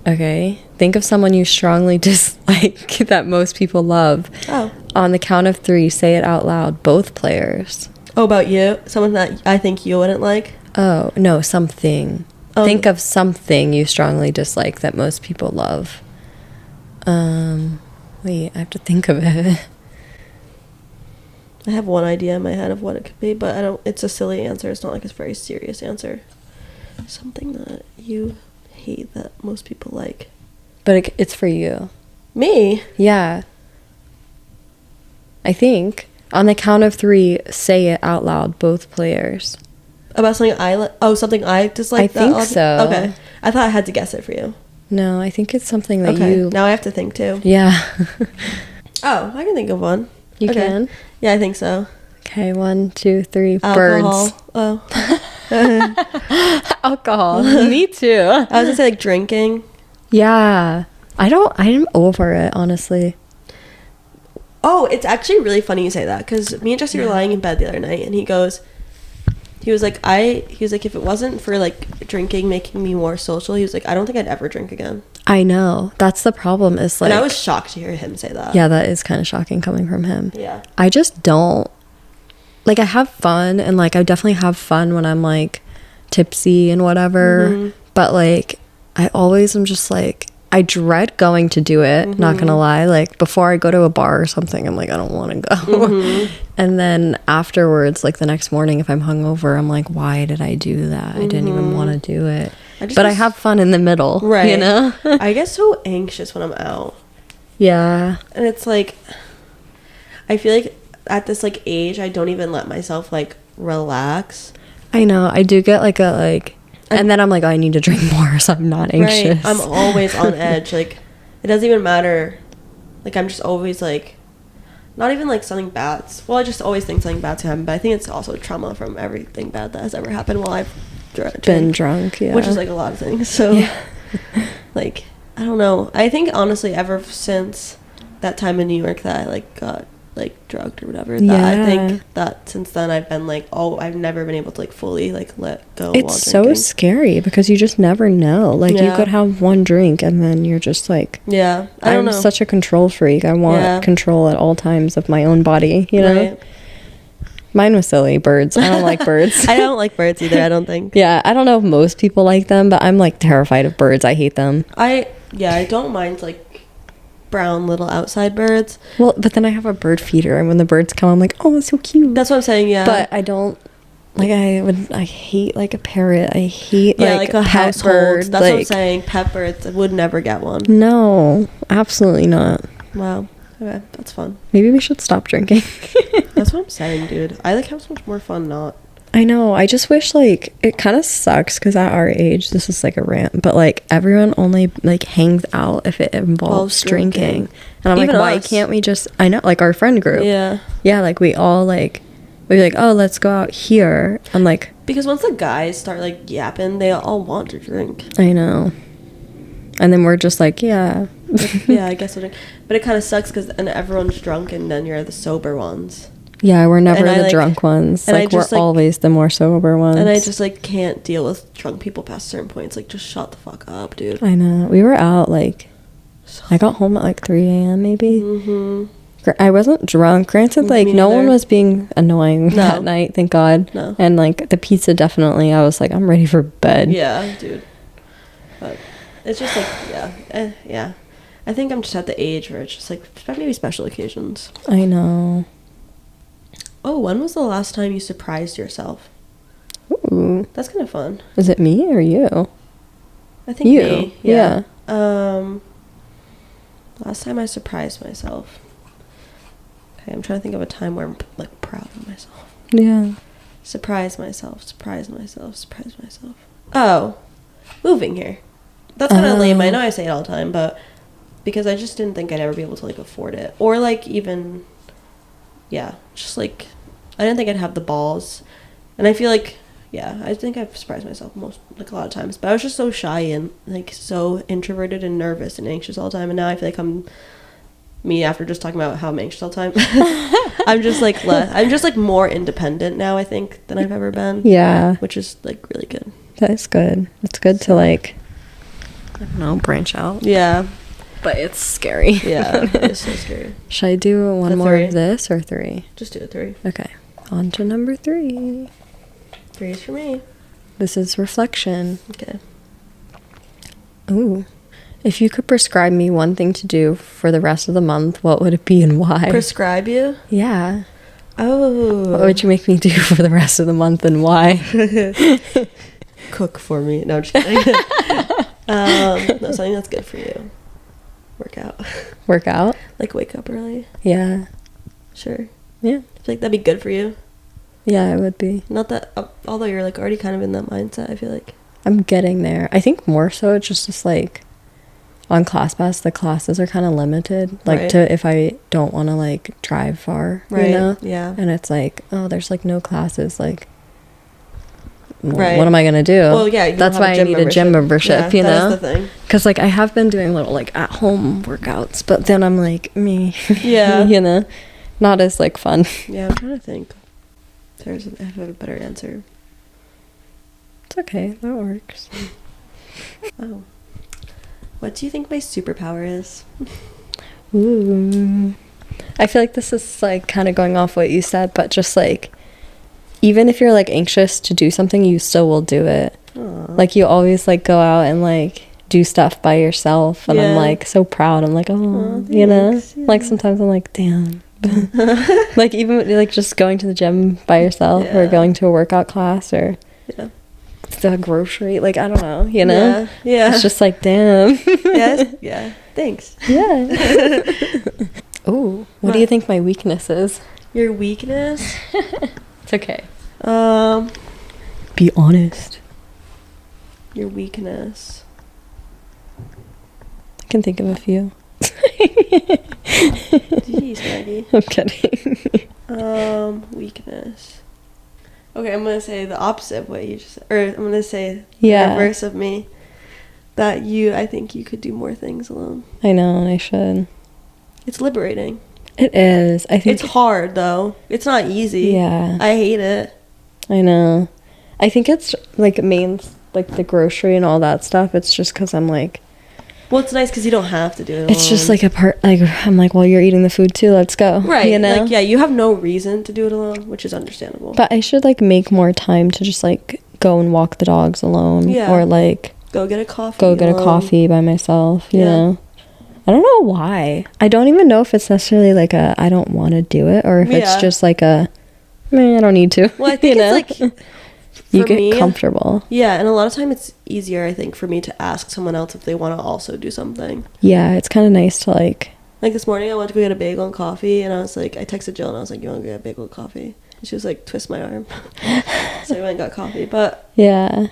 Okay. Think of someone you strongly dislike that most people love. Oh. On the count of 3, say it out loud. Both players. Oh, about you? Someone that I think you wouldn't like? Oh, no, something. Think of something you strongly dislike that most people love. Wait, I have to think of it. I have one idea in my head of what it could be, but it's a silly answer. It's not like a very serious answer. Something that you hate that most people like. But it's for you. Me? Yeah. I think. On the count of 3, say it out loud, both players. About something something I dislike? I think so. Okay. I thought I had to guess it for you. No, I think it's something that you... Now I have to think too. Yeah. Oh, I can think of one. You can? Yeah, I think so. Okay, 1, 2, 3. Alcohol. Birds. Oh. Alcohol. Me too. I was gonna say like drinking. Yeah. I'm over it, honestly. Oh, it's actually really funny you say that, because me and Jesse were lying in bed the other night, and he was like, if it wasn't for like drinking making me more social, he was like, I don't think I'd ever drink again. I know. That's the problem, is like... And I was shocked to hear him say that. Yeah, that is kind of shocking coming from him. Yeah. I just don't... Like, I have fun, and like, I definitely have fun when I'm like tipsy and whatever. Mm-hmm. But like, I always am just like... I dread going to do it, mm-hmm. not gonna lie. Like, before I go to a bar or something, I'm like, I don't want to go. Mm-hmm. And then afterwards, like the next morning, if I'm hungover, I'm like, why did I do that? Mm-hmm. I didn't even want to do it. But I have fun in the middle, right? You know? I get so anxious when I'm out. Yeah. And it's like, I feel like at this like age, I don't even let myself like relax. I know. I do get like and then I'm like, oh, I need to drink more, so I'm not anxious. Right. I'm always on edge. Like, it doesn't even matter. Like, I'm just always, like, not even, like, something bad. Well, I just always think something bad's happened, but I think it's also trauma from everything bad that has ever happened while I've been drunk, yeah. Which is, like, a lot of things. So, yeah. Like, I don't know. I think, honestly, ever since that time in New York that I, like, got, like, drugged or whatever, that I think that since then I've been like, I've never been able to like fully like let go. It's so scary because you just never know. Like, you could have one drink and then you're just like, I don't know. I'm such a control freak. I want control at all times of my own body, you know? Right. Mine was silly. Birds. I don't like birds. I don't like birds either, I don't think. Yeah, I don't know if most people like them, but I'm like terrified of birds. I hate them. I don't mind like brown little outside birds. Well, but then I have a bird feeder, and when the birds come, I'm like, oh, it's so cute. That's what I'm saying. Yeah, but I don't like. I hate like a parrot. I hate like a pet bird. That's what I'm saying. Pet birds. I would never get one. No, absolutely not. Wow. Okay, that's fun. Maybe we should stop drinking. That's what I'm saying, dude. I like have so much more fun not. I know. I just wish like it kind of sucks because at our age, this is like a rant, but like everyone only like hangs out if it involves drinking. And I'm even like, why can't we just? I know, like our friend group. Yeah. Like we all like we're like, oh, let's go out here. I'm like, because once the guys start like yapping, they all want to drink. I know. And then we're just like, yeah, I guess we'll drink. But it kind of sucks because then everyone's drunk and then you're the sober ones. Yeah, we're never the drunk ones. Like, we're always the more sober ones. And I just, like, can't deal with drunk people past certain points. Like, just shut the fuck up, dude. I know. We were out, like, I got home at, like, 3 a.m. maybe. Mm-hmm. I wasn't drunk. Granted, like, Me no one neither. was being annoying No. that night, thank God. No. And, like, the pizza definitely, I was like, I'm ready for bed. Yeah, dude. But it's just like, yeah. I think I'm just at the age where it's just like maybe special occasions. I know. Oh, when was the last time you surprised yourself? Ooh. That's kind of fun. Is it me or you? I think You. me. Yeah. Last time I surprised myself. Okay, I'm trying to think of a time where I'm like proud of myself. Yeah. Surprise myself. Oh, moving here. That's kind of lame. I know I say it all the time, but because I just didn't think I'd ever be able to like afford it, or like even, yeah, just like I didn't think I'd have the balls, and I feel like, yeah, I think I've surprised myself a lot of times, but I was just so shy and like so introverted and nervous and anxious all the time, and now I feel like I'm me after just talking about how I'm anxious all the time. I'm just like more independent now, I think, than I've ever been. Yeah. Which is like really good. That is good. It's good to, like, I don't know, branch out. Yeah. But it's scary. Yeah, it's so scary. Should I do one more of this or 3? Just do a 3. Okay. On to number 3. 3 is for me. This is reflection. Okay. Ooh. If you could prescribe me one thing to do for the rest of the month, what would it be and why? Prescribe you? Yeah. Oh. What would you make me do for the rest of the month and why? Cook for me. No, I'm just kidding. No, something that's good for you. Work out. Work out? Like wake up early. Yeah. Sure. Yeah. I feel like that'd be good for you. Yeah, it would be. Not that, although you're like already kind of in that mindset, I feel like. I'm getting there. I think more so it's just like on ClassPass, the classes are kind of limited. Like Right. to if I don't want to like drive far, Right. you know? Yeah. And it's like, oh, there's like no classes. Like, Right. what am I gonna do? Well, yeah. You That's don't have why I need a gym membership, yeah, you know? That's the thing. Because like I have been doing little like at home workouts, but then I'm like me, Yeah. you know, not as like fun. Yeah, I'm trying to think. I have a better answer. It's okay, that works. Oh. What do you think my superpower is? Ooh. I feel like this is like kind of going off what you said, but just like even if you're like anxious to do something, you still will do it. Aww. Like you always like go out and like do stuff by yourself, and I'm Yeah. like so proud. I'm like, oh, Aw, you know, thanks, yeah. like sometimes I'm like, damn. Like even like just going to the gym by yourself or Yeah. going to a workout class or Yeah. the grocery, like I don't know, you know. Yeah. It's just like damn. Yes. Yeah. Thanks. Yeah. Oh, what do you What? think my weakness is? Your weakness? It's okay. Um, Be honest. your weakness. I can think of a few. Jeez, Maggie. I'm kidding. Weakness. Okay, I'm gonna say the opposite of what you just said. Or I'm gonna say Yeah. the reverse of me. That I think you could do more things alone. I know, and I should. It's liberating. It is. I think It's hard, though. It's not easy. Yeah. I hate it. I know. I think it's like it means like the grocery and all that stuff. It's just because I'm like, Well, it's nice because you don't have to do it alone. it's just like a part. Like I'm like, well, you're eating the food too. Let's go. Right. You know. Like, yeah, you have no reason to do it alone, which is understandable. But I should like make more time to just like go and walk the dogs alone. Yeah. Or like Go get a coffee. go get a alone. coffee by myself. You Yeah. know. I don't know why. I don't even know if it's necessarily like a I don't want to do it or if it's Yeah. just like a I don't need to. Well, I think you it's know? like You for get me, comfortable. Yeah, and a lot of time it's easier, I think, for me to ask someone else if they want to also do something. Yeah, it's kind of nice to like. Like this morning, I went to go get a bagel and coffee, and I was like, I texted Jill, and I was like, "You want to get a bagel and coffee?" And she was like, "Twist my arm." So I went and got coffee. But Yeah,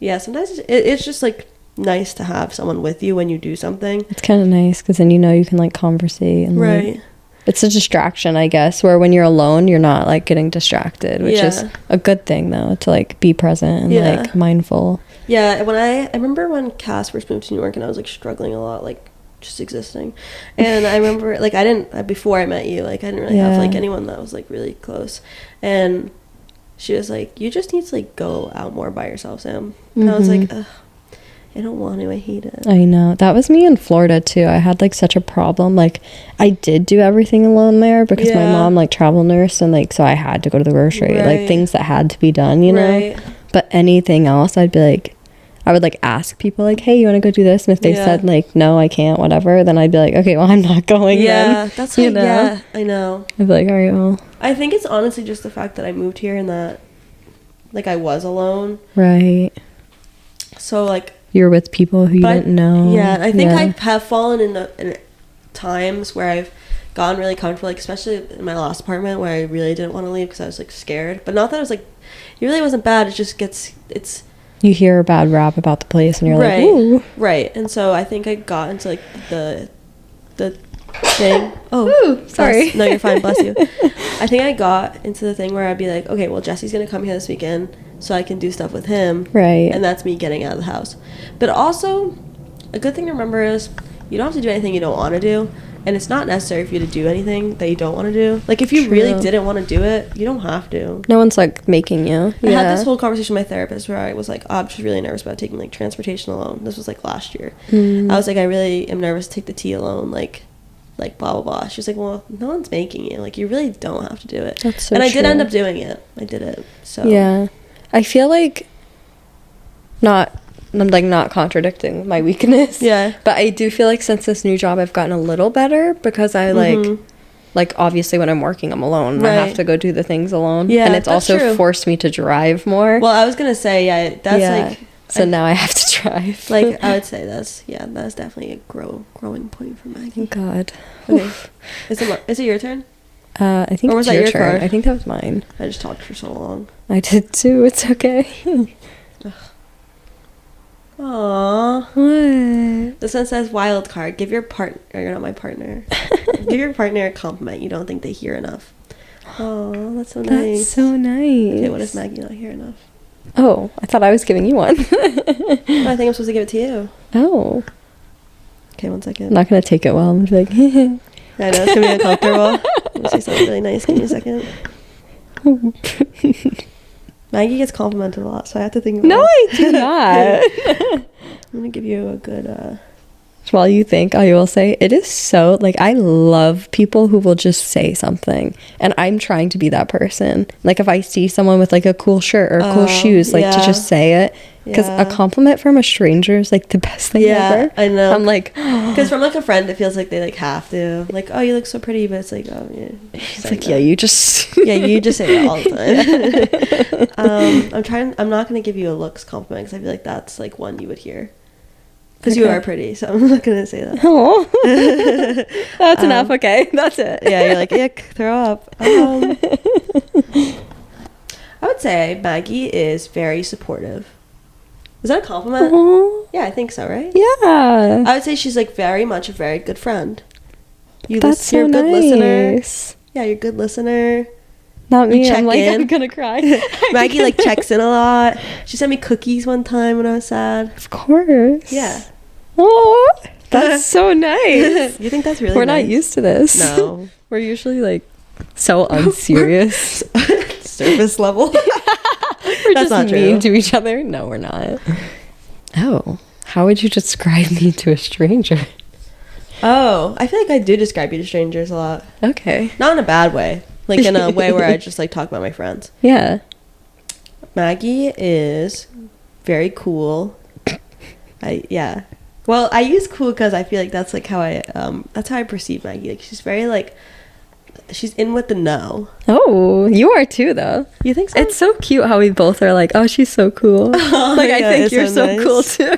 yeah, sometimes it's just like nice to have someone with you when you do something. it's kind of nice because then you know you can like conversate and like, Right. it's a distraction, I guess. Where when you're alone, you're not like getting distracted, which is Yeah. a good thing though. To like be present and Yeah. like mindful. Yeah, when I remember when Cass first moved to New York, and I was like struggling a lot, like just existing. And I remember like I didn't before I met you, like I didn't really have Yeah. like anyone that was like really close. And she was like, "You just need to like go out more by yourself, Sam." And I was like, Mhm. ugh. I don't want to. I hate it. I know. That was me in Florida too. I had like such a problem. Like I did do everything alone there because my mom like travel nurse, and like so I had to go to the grocery, like things that had to be done, you know. But anything else, I'd be like, I would like ask people like, hey, you want to go do this? And if they said like, no, I can't, whatever, then I'd be like, okay, well, I'm not going. Yeah, that's how, yeah, I know. I'd be like, all right, well. I think it's honestly just the fact that I moved here and that like I was alone. Right. So like. You're with people who you didn't know. Yeah, I think I have fallen in times where I've gotten really comfortable, like especially in my last apartment where I really didn't want to leave because I was like scared. But not that I was like, it really wasn't bad. It just it's. You hear a bad rap about the place and you're like, ooh. Right. And so I think I got into like the thing. Oh, ooh, sorry. No, you're fine. Bless you. I think I got into the thing where I'd be like, okay, well, Jesse's gonna come here this weekend, so I can do stuff with him. Right. And that's me getting out of the house. But also, a good thing to remember is you don't have to do anything you don't want to do. And it's not necessary for you to do anything that you don't want to do. Like, if you really didn't want to do it, you don't have to. No one's, like, making you. I had this whole conversation with my therapist where I was like, oh, I'm just really nervous about taking, like, transportation alone. This was, like, last year. I was like, I really am nervous to take the T alone, like blah, blah, blah. She was like, well, no one's making you. Like, you really don't have to do it. That's so And I true. did end up doing it. I did it. So. Yeah. I feel like I'm like not contradicting my weakness. Yeah. But I do feel like since this new job I've gotten a little better because I like obviously when I'm working I'm alone. Right. I have to go do the things alone. Yeah. And it's also forced me to drive more. Well, I was gonna say, like so now I have to drive. Like I would say that's definitely a growing point for Maggie. God. Okay. Is it your turn? I think or was it's that your turn? I think that was mine. I just talked for so long. I did too. It's okay. Aww. What? This one says wild card. Give your partner. You're not my partner. Give your partner a compliment you don't think they hear enough. Oh, that's so nice. That's so nice. Okay, what if Maggie not hear enough? Oh, I thought I was giving you one. No, I think I'm supposed to give it to you. Oh. Okay, 1 second. I'm not gonna take it well. I'm just like. I know it's gonna be uncomfortable. Let me say something really nice. Give me a second. Maggie gets complimented a lot, so I have to think about No, I do not. I'm gonna give you a good While you think, I will say it is so like I love people who will just say something, and I'm trying to be that person. Like if I see someone with like a cool shirt or cool shoes, like to just say it, because a compliment from a stranger is like the best thing ever. I know. I'm like, because from like a friend, it feels like they like have to, like, oh, you look so pretty, but it's like, oh yeah, it's like that. You just you just say that all the time. I'm not gonna give you a looks compliment because I feel like that's like one you would hear. Because you are pretty, so I'm not going to say that. Oh, that's enough. Okay, that's it. Yeah, you're like, ick, throw up. I would say Maggie is very supportive. Is that a compliment? Yeah, I think so, right? Yeah. I would say she's like very much a very good friend. That's so you're a good listener. nice. Yeah, you're a good listener. Not me. I'm like, I'm gonna cry. Maggie like checks in a lot. She sent me cookies one time when I was sad. Of course. Yeah. Oh, that's so nice. You think that's really We're nice? not used to this. No. We're usually like so unserious. Surface level. We're that's just not mean true. to each other. No, we're not. Oh, how would you describe me to a stranger? Oh, I feel like I do describe you to strangers a lot. Okay. Not in a bad way. Like in a way where I just like talk about my friends. Yeah. Maggie is very cool. Well, I use cool because I feel like that's like how that's how I perceive Maggie. Like she's very like, she's in with the know. Oh, you are too though. You think so? It's so cute how we both are like, oh, she's so cool. Like I think you're so nice. Cool too.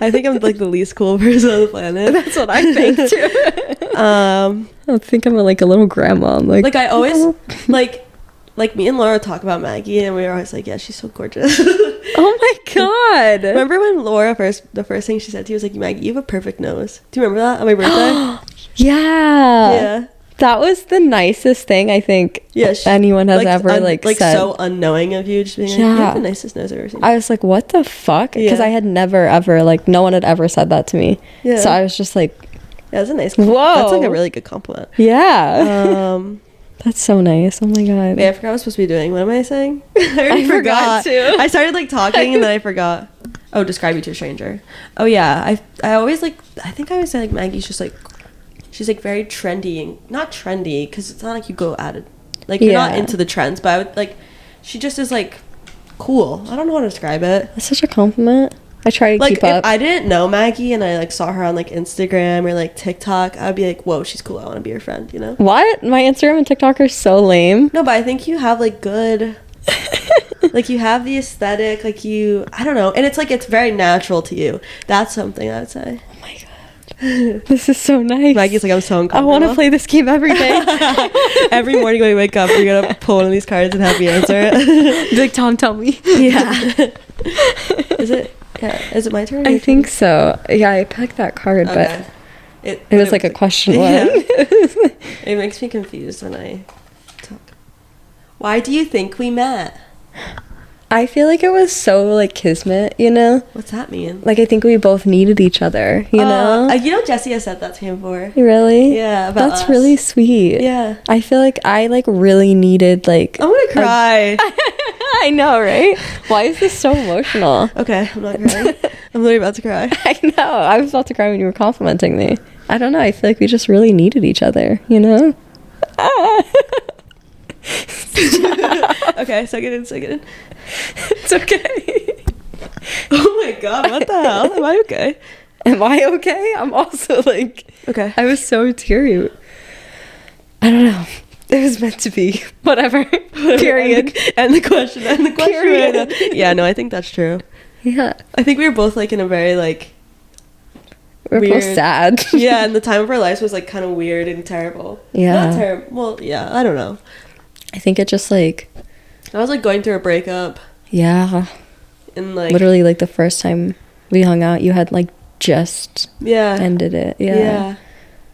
I think I'm like the least cool person on the planet. That's what I think too. I think I'm like a little grandma. I'm like I always like me and Laura talk about Maggie and we were always like, yeah, she's so gorgeous. Oh my god. Remember when Laura the first thing she said to you was like, Maggie, you have a perfect nose. Do you remember that on my birthday? Yeah. That was the nicest thing I think anyone has ever said. So unknowing of you, just being like, you have the nicest nose I've ever seen. I was like, what the fuck? Because I had never ever like no one had ever said that to me. Yeah. So I was just like, yeah, that's a nice compliment. Whoa. That's like a really good compliment. Yeah. That's so nice. Oh my god. Wait, I forgot what I was supposed to be doing. What am I saying? I forgot too. I started like talking and then I forgot. Oh, describe you to a stranger. Oh yeah, I always like. I think I always say like Maggie's just like, she's like very trendy and not trendy because it's not like you go at it, like you're not into the trends. But I would like, she just is like cool. I don't know how to describe it. That's such a compliment. I try to Like keep up. if I didn't know Maggie and I like saw her on like Instagram or like TikTok, I'd be like, whoa, she's cool. I want to be her friend. You know? What? My Instagram and TikTok are so lame. No, but I think you have like good. Like you have the aesthetic, like you, I don't know, and it's like it's very natural to you. That's something I would say. Oh my god, this is so nice. Maggie's like, I'm so uncomfortable. I want to play this game every day. Every morning when you wake up, you're gonna pull one of these cards and have me answer it. Be like, Tom, tell me. Yeah. Is it? Yeah. Is it my turn? I think so. Yeah, I picked that card, Okay. but it was like a question one. It makes me confused when I talk. Why do you think we met? I feel like it was so like kismet, you know? What's that mean? Like I think we both needed each other, you know? You know Jessie has said that to me before. Really? Yeah, about That's us. really sweet. Yeah. I feel like I like really needed like I'm gonna cry. I know, right? Why is this so emotional? Okay, I'm not crying. I'm literally about to cry. I know. I was about to cry when you were complimenting me. I don't know. I feel like we just really needed each other, you know? Okay, suck it in, suck it in. It's okay. Oh my god, what the hell? Am I okay? Am I okay? I'm also like, Okay. I was so teary. I don't know. It was meant to be. Whatever. Period. And the question. Period. Yeah, no, I think that's true. Yeah. I think we were both like in a very like We're weird, both sad. Yeah, and the time of our lives was like kind of weird and terrible. Yeah. Not terrible. Well, yeah, I don't know. I think it just like, I was like going through a breakup yeah. and like Literally like the first time we hung out, you had like just ended it. Yeah. Yeah.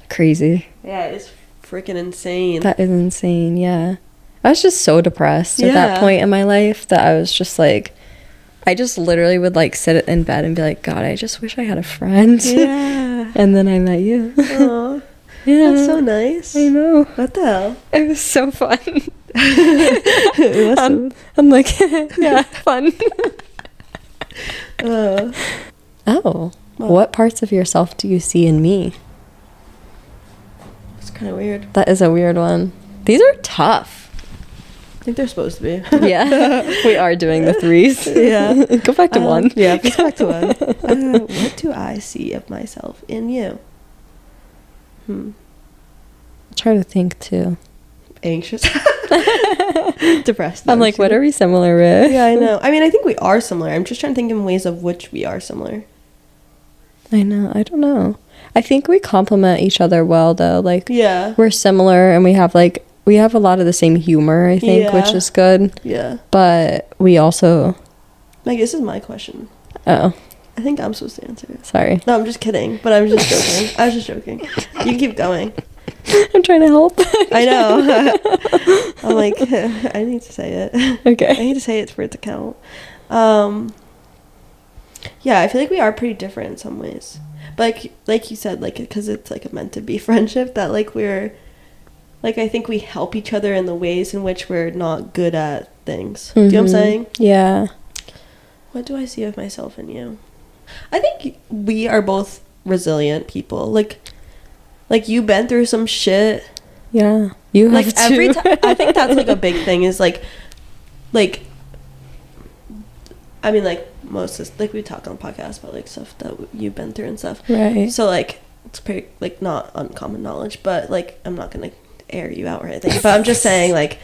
Crazy. Yeah, it's freaking insane. That is insane. Yeah. I was just so depressed at Yeah. that point in my life that I was just like, I just literally would like sit in bed and be like, God, I just wish I had a friend. Yeah. And then I met you. Aw. Yeah. That's so nice. I know. What the hell? It was so fun. It was I'm like, yeah, fun. Oh. What parts of yourself do you see in me? It's kind of weird. That is a weird one. These are tough. I think they're supposed to be. Yeah. We are doing the threes. Yeah. Go back to one. Yeah, let's go back to one. What do I see of myself in you? I'll try to think too. Anxious. Depressed. I'm like, what are we similar with? Yeah, I know. I mean, I think we are similar. I'm just trying to think in ways of which we are similar. I know. I don't know. I think we complement each other well, though. Like, Yeah. we're similar and we have a lot of the same humor, I think, Yeah. which is good. Yeah. But we also... Like, this is my question. Oh, I think I'm supposed to answer it. sorry. No, I'm just kidding. But I'm just joking. I was just joking. You can keep going. I'm trying to help. I know. I'm like, I need to say it. Okay. I need to say it for it to count. Yeah, I feel like we are pretty different in some ways. But like you said, like, because it's like a meant to be friendship, that like we're, like, I think we help each other in the ways in which we're not good at things. Do you know what I'm saying? Yeah. What do I see of myself in you? I think we are both resilient people. Like you've been through some shit. Yeah. You have Like to. every time, I think that's like a big thing is like, I mean, like most of, like we talk on the podcast about like stuff that you've been through and stuff. Right. So like it's pretty like not uncommon knowledge, but like I'm not gonna air you out or anything. But I'm just saying like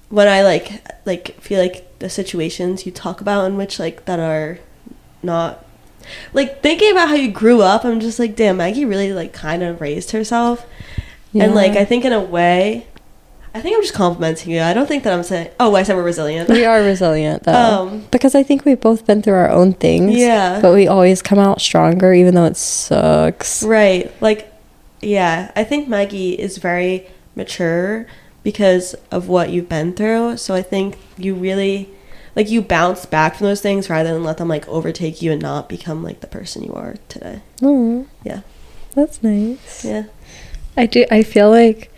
when I like feel like the situations you talk about in which like that are not like thinking about how you grew up, I'm just like, damn, Maggie really like kind of raised herself. Yeah. And like I think in a way, I think I'm just complimenting you. I don't think that I'm saying, oh, I said we're resilient. We are resilient, though. Because I think we've both been through our own things. Yeah. But we always come out stronger, even though it sucks. Right. Like, yeah, I think Maggie is very mature because of what you've been through. So I think you really, like, you bounce back from those things rather than let them, like, overtake you and not become, like, the person you are today. Oh, Yeah. that's nice. Yeah. I feel like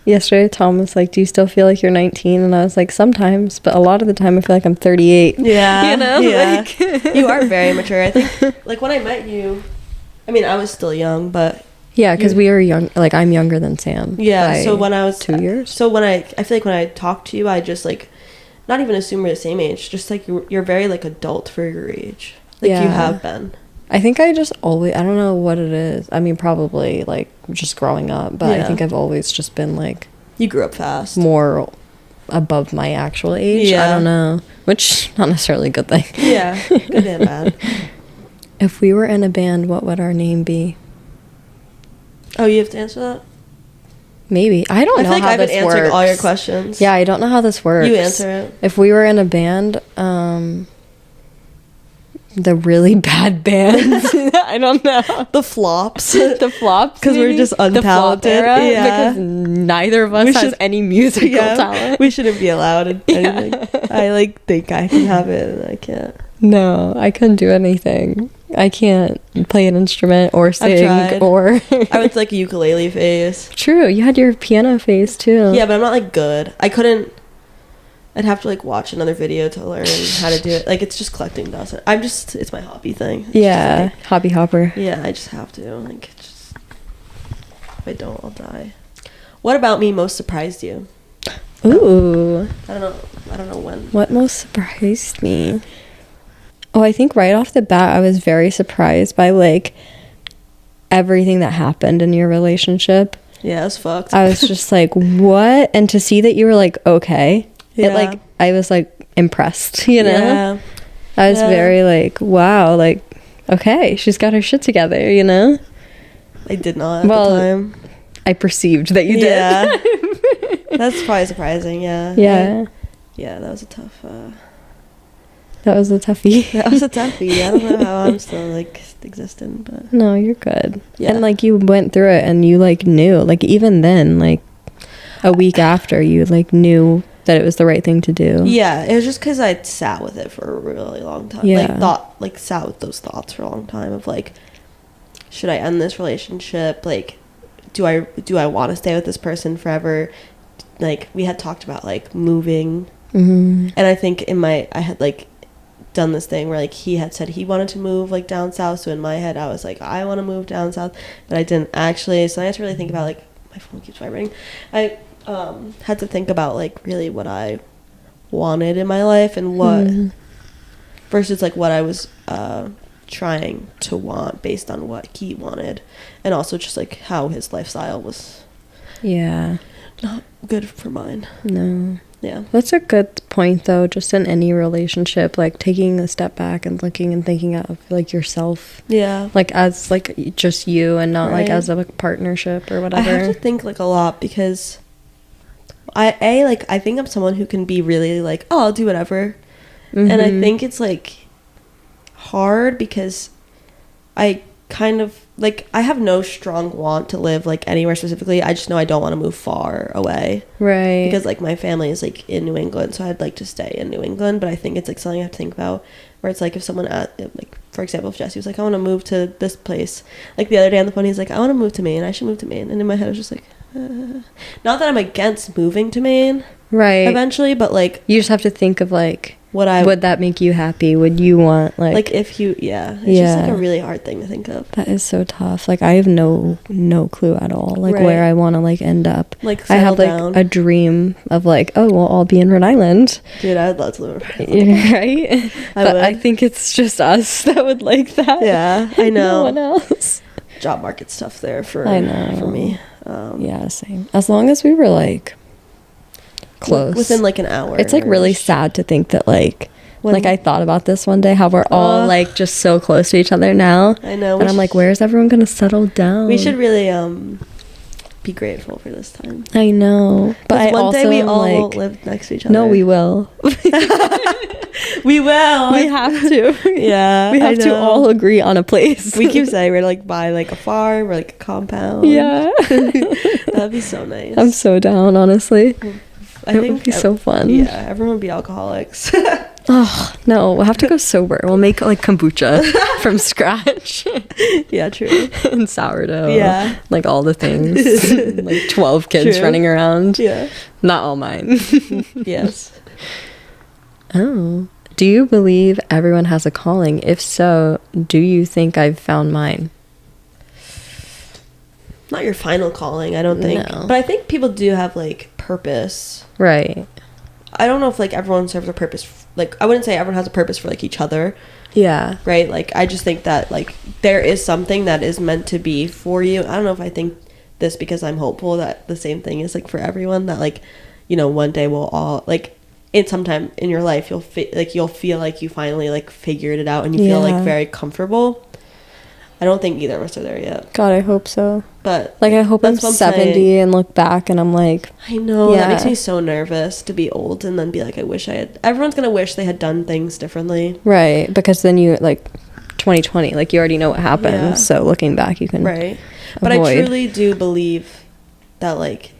Yesterday, Tom was like, do you still feel like you're 19? And I was like, sometimes, but a lot of the time I feel like I'm 38. Yeah. You know? Yeah. Like, You are very mature. I think, like, when I met you, I mean, I was still young, but... yeah, because we were young. Like, I'm younger than Sam. Yeah, so when I was... 2 years? So when I feel like when I talk to you, I just, like, not even assume we're the same age. Just, like, you're very, like, adult for your age. Like, you have been. I think I just always, I don't know what it is. I mean, probably like just growing up, but I think I've always just been like, you grew up fast, more above my actual age. I don't know, which not necessarily a good thing. Yeah, good and bad. If we were in a band, what would our name be? Oh, you have to answer that? Maybe. I don't know feel like how I've been this answering works. all your questions. Yeah, I don't know how this works. You answer it. If we were in a band, the really bad bands. I don't know. The flops. The flops. Because we're just untalented. The flop era, yeah. Because neither of us has any musical talent. We shouldn't be allowed in anything. I like think I can have it and I can't. No, I couldn't do anything. I can't play an instrument or sing or... I went to like a ukulele phase. True, you had your piano phase too. Yeah, but I'm not like good. I couldn't... I'd have to like watch another video to learn how to do it. Like, it's just collecting dust. It's my hobby thing. Yeah, hobby hopper. Yeah, I just have to. Like, just, if I don't, I'll die. What about me most surprised you? Ooh. I don't know when. What most surprised me? Oh, I think right off the bat, I was very surprised by like everything that happened in your relationship. Yeah, it was fucked. I was just like, what? And to see that you were like, okay. Yeah. It like, I was like impressed, you know? Yeah. I was very like, wow, like, okay, she's got her shit together, you know? I did not at the time. I perceived that you did. Yeah. That's probably surprising, yeah. Yeah. Yeah, that was a tough... That was a toughie. That was a toughie. I don't know how I'm still, like, existing, but... No, you're good. Yeah. And, like, you went through it and you, like, knew. Like, even then, like, a week after, you, like, knew that it was the right thing to do. Yeah, it was just because I sat with it for a really long time. Yeah. Sat with those thoughts for a long time of, like, should I end this relationship? Like, do I want to stay with this person forever? Like, we had talked about, like, moving. Mm-hmm. And I think I had, like, done this thing where, like, he had said he wanted to move, like, down south. So in my head, I was like, I want to move down south. But I didn't actually. So I had to really think about, like, my phone keeps vibrating. I had to think about, like, really what I wanted in my life and what versus, like, what I was trying to want based on what he wanted, and also just, like, how his lifestyle was not good for mine. No. Yeah. That's a good point, though, just in any relationship, like, taking a step back and looking and thinking of, like, yourself. Yeah. Like, as, like, just you and not, like, as a partnership or whatever. I have to think, like, a lot because I think I'm someone who can be really, like, oh, I'll do whatever. Mm-hmm. And I think it's, like, hard because I kind of, like, I have no strong want to live, like, anywhere specifically. I just know I don't want to move far away. Right. Because, like, my family is, like, in New England, so I'd like to stay in New England. But I think it's, like, something I have to think about where it's, like, if someone, like, for example, if Jesse was like, I want to move to this place. Like, the other day on the phone, he's like, I want to move to Maine. I should move to Maine. And in my head, I was just like, not that I'm against moving to Maine. Right. Eventually, but, like, you just have to think of, like, would that make you happy? Would you want, like if you, it's just, like, a really hard thing to think of. That is so tough. Like, I have no clue at all, like, Right. where I want to, like, end up. Like, I have, like, down. a dream of, like, oh, well, I'll be in Rhode Island. Dude, I'd love to live in Rhode Island. Right? But I think it's just us that would like that. Yeah, I know. No one else. Job market stuff there for me. Yeah, same. As long as we were, like, close. Within, like, an hour. It's, like, really sad to think that, like, like, I thought about this one day, how we're all, like, just so close to each other now. I know. And I'm like, where's everyone going to settle down? We should really be grateful for this time. I know. But one day we all like, won't live next to each other. No, we will. We will. We have to. Yeah. We have to all agree on a place. We keep saying we're, like, buy, like, a farm or, like, a compound. Yeah. That'd be so nice. I'm so down, honestly. I think it would be so fun. Yeah, everyone would be alcoholics. Oh, no, we'll have to go sober. We'll make like kombucha from scratch. Yeah, true. And sourdough. Yeah. Like all the things. Like 12 kids True. running around. Yeah. Not all mine. Yes. Oh. Do you believe everyone has a calling? If so, do you think I've found mine? Not your final calling, I don't think. No. But I think people do have, like, purpose. Right. I don't know if, like, everyone serves a purpose. Like, I wouldn't say everyone has a purpose for, like, each other. Yeah. Right? Like, I just think that, like, there is something that is meant to be for you. I don't know if I think this because I'm hopeful that the same thing is, like, for everyone. That, like, you know, one day we'll all, like, in sometime in your life, you'll feel like you finally, like, figured it out and you feel, like, very comfortable. I don't think either of us are there yet. God, I hope so. But like, I hope I'm 70 saying. And look back and I'm like, I know, that makes me so nervous to be old and then be like, I wish I had. Everyone's gonna wish they had done things differently, right? Because then you, like, 2020, like, you already know what happened. Yeah. So looking back, you can But I truly do believe that, like,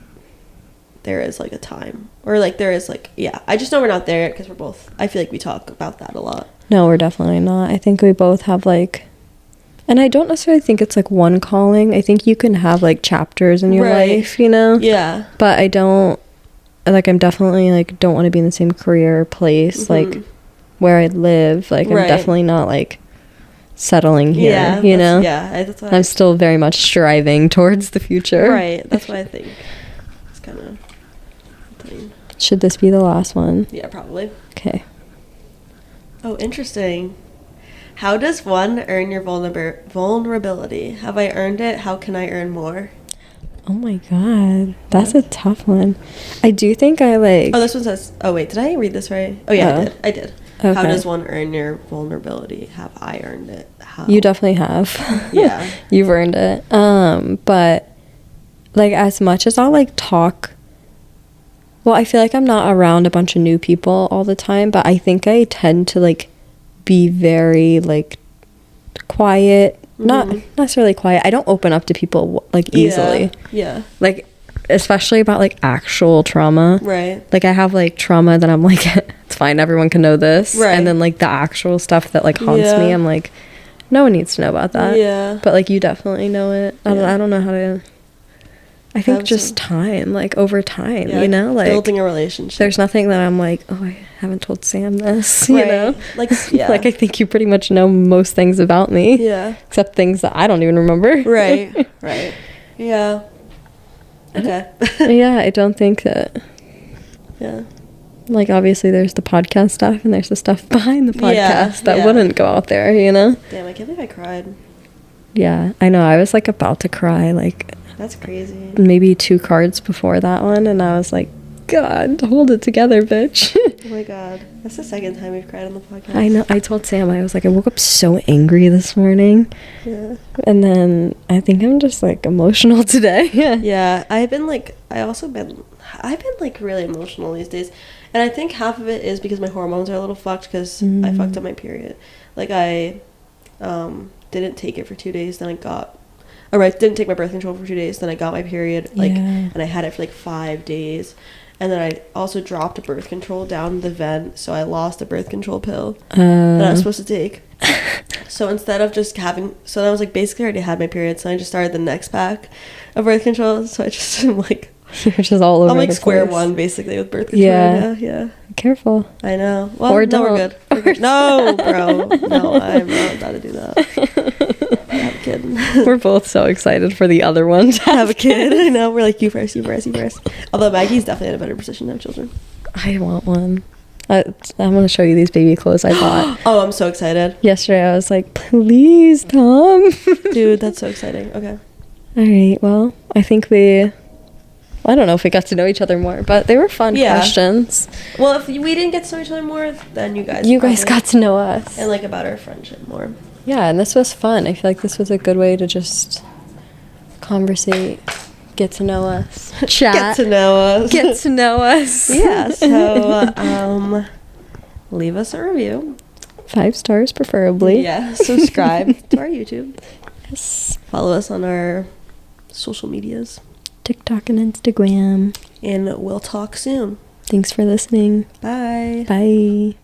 there is, like, a time, or, like, there is, like, I just know we're not there because we're both, I feel like we talk about that a lot. No, we're definitely not. I think we both have, like, and I don't necessarily think it's, like, one calling. I think you can have, like, chapters in your life, you know? Yeah. But I don't, like, I'm definitely, like, don't want to be in the same career or place, like, where I live. Like, I'm definitely not, like, settling here, you know? Yeah. That's why I'm still very much striving towards the future. Right. That's why I think it's kind of... Should this be the last one? Yeah, probably. Okay. Oh, interesting. How does one earn your vulnerability? Have I earned it? How can I earn more? Oh my god. That's a tough one. I do think I, like... Oh, this one says... Oh, wait. Did I read this right? Oh, yeah, I did. Okay. How does one earn your vulnerability? Have I earned it? How? You definitely have. Yeah. You've earned it. But, like, as much as I'll, like, talk... Well, I feel like I'm not around a bunch of new people all the time, but I think I tend to, like, be very, like, quiet. Not necessarily quiet. I don't open up to people, like, easily. Yeah. Like, especially about, like, actual trauma. Right. Like, I have, like, trauma that I'm like, it's fine, everyone can know this. Right. And then, like, the actual stuff that, like, haunts me, I'm like, no one needs to know about that. Yeah. But, like, you definitely know it. I don't know how to... I think just time, like, over time, you know? Like, building a relationship. There's nothing that I'm like, oh, I haven't told Sam this, you know? Like, yeah. Like, I think you pretty much know most things about me. Yeah. Except things that I don't even remember. Right. Yeah. Okay. Yeah, I don't think that... Yeah. Like, obviously, there's the podcast stuff, and there's the stuff behind the podcast that wouldn't go out there, you know? Damn, I can't believe I cried. Yeah, I know. I was, like, about to cry, like... That's crazy. Maybe 2 cards before that one, and I was like, God, hold it together, bitch. Oh my god. That's the second time we've cried on the podcast. I know. I told Sam, I was like, I woke up so angry this morning. Yeah. And then I think I'm just, like, emotional today. Yeah. I've been, like, like, really emotional these days. And I think half of it is because my hormones are a little fucked because I fucked up my period. Like, I didn't take it for 2 days, then I got... Or I didn't take my birth control for 2 days, then I got my period, like, and I had it for, like, 5 days. And then I also dropped a birth control down the vent, so I lost a birth control pill that I was supposed to take. So instead of just having... So I was, like, basically already had my period, so I just started the next pack of birth control. So I just am, like... You're just all over I'm, like, the square place. one, basically, with birth control right now. Yeah. Careful. I know. Well, or no, don't. we're good. We're good. No, bro. No, I'm not about to do that. I have a kid. We're both so excited for the other one to have a kid. I know. We're like, you first. Although Maggie's definitely in a better position to have children. I want one. I'm going to show you these baby clothes I bought. Oh, I'm so excited. Yesterday I was like, please, Tom. Dude, that's so exciting. Okay. All right. Well, I think I don't know if we got to know each other more, but they were fun questions. Well, if we didn't get to know each other more, then you guys got to know us. And, like, about our friendship more. Yeah, and this was fun. I feel like this was a good way to just conversate, get to know us, chat. Get to know us. Yeah, so leave us a review. 5 stars preferably. Yeah, subscribe to our YouTube. Yes. Follow us on our social medias. TikTok and Instagram. And we'll talk soon. Thanks for listening. Bye. Bye.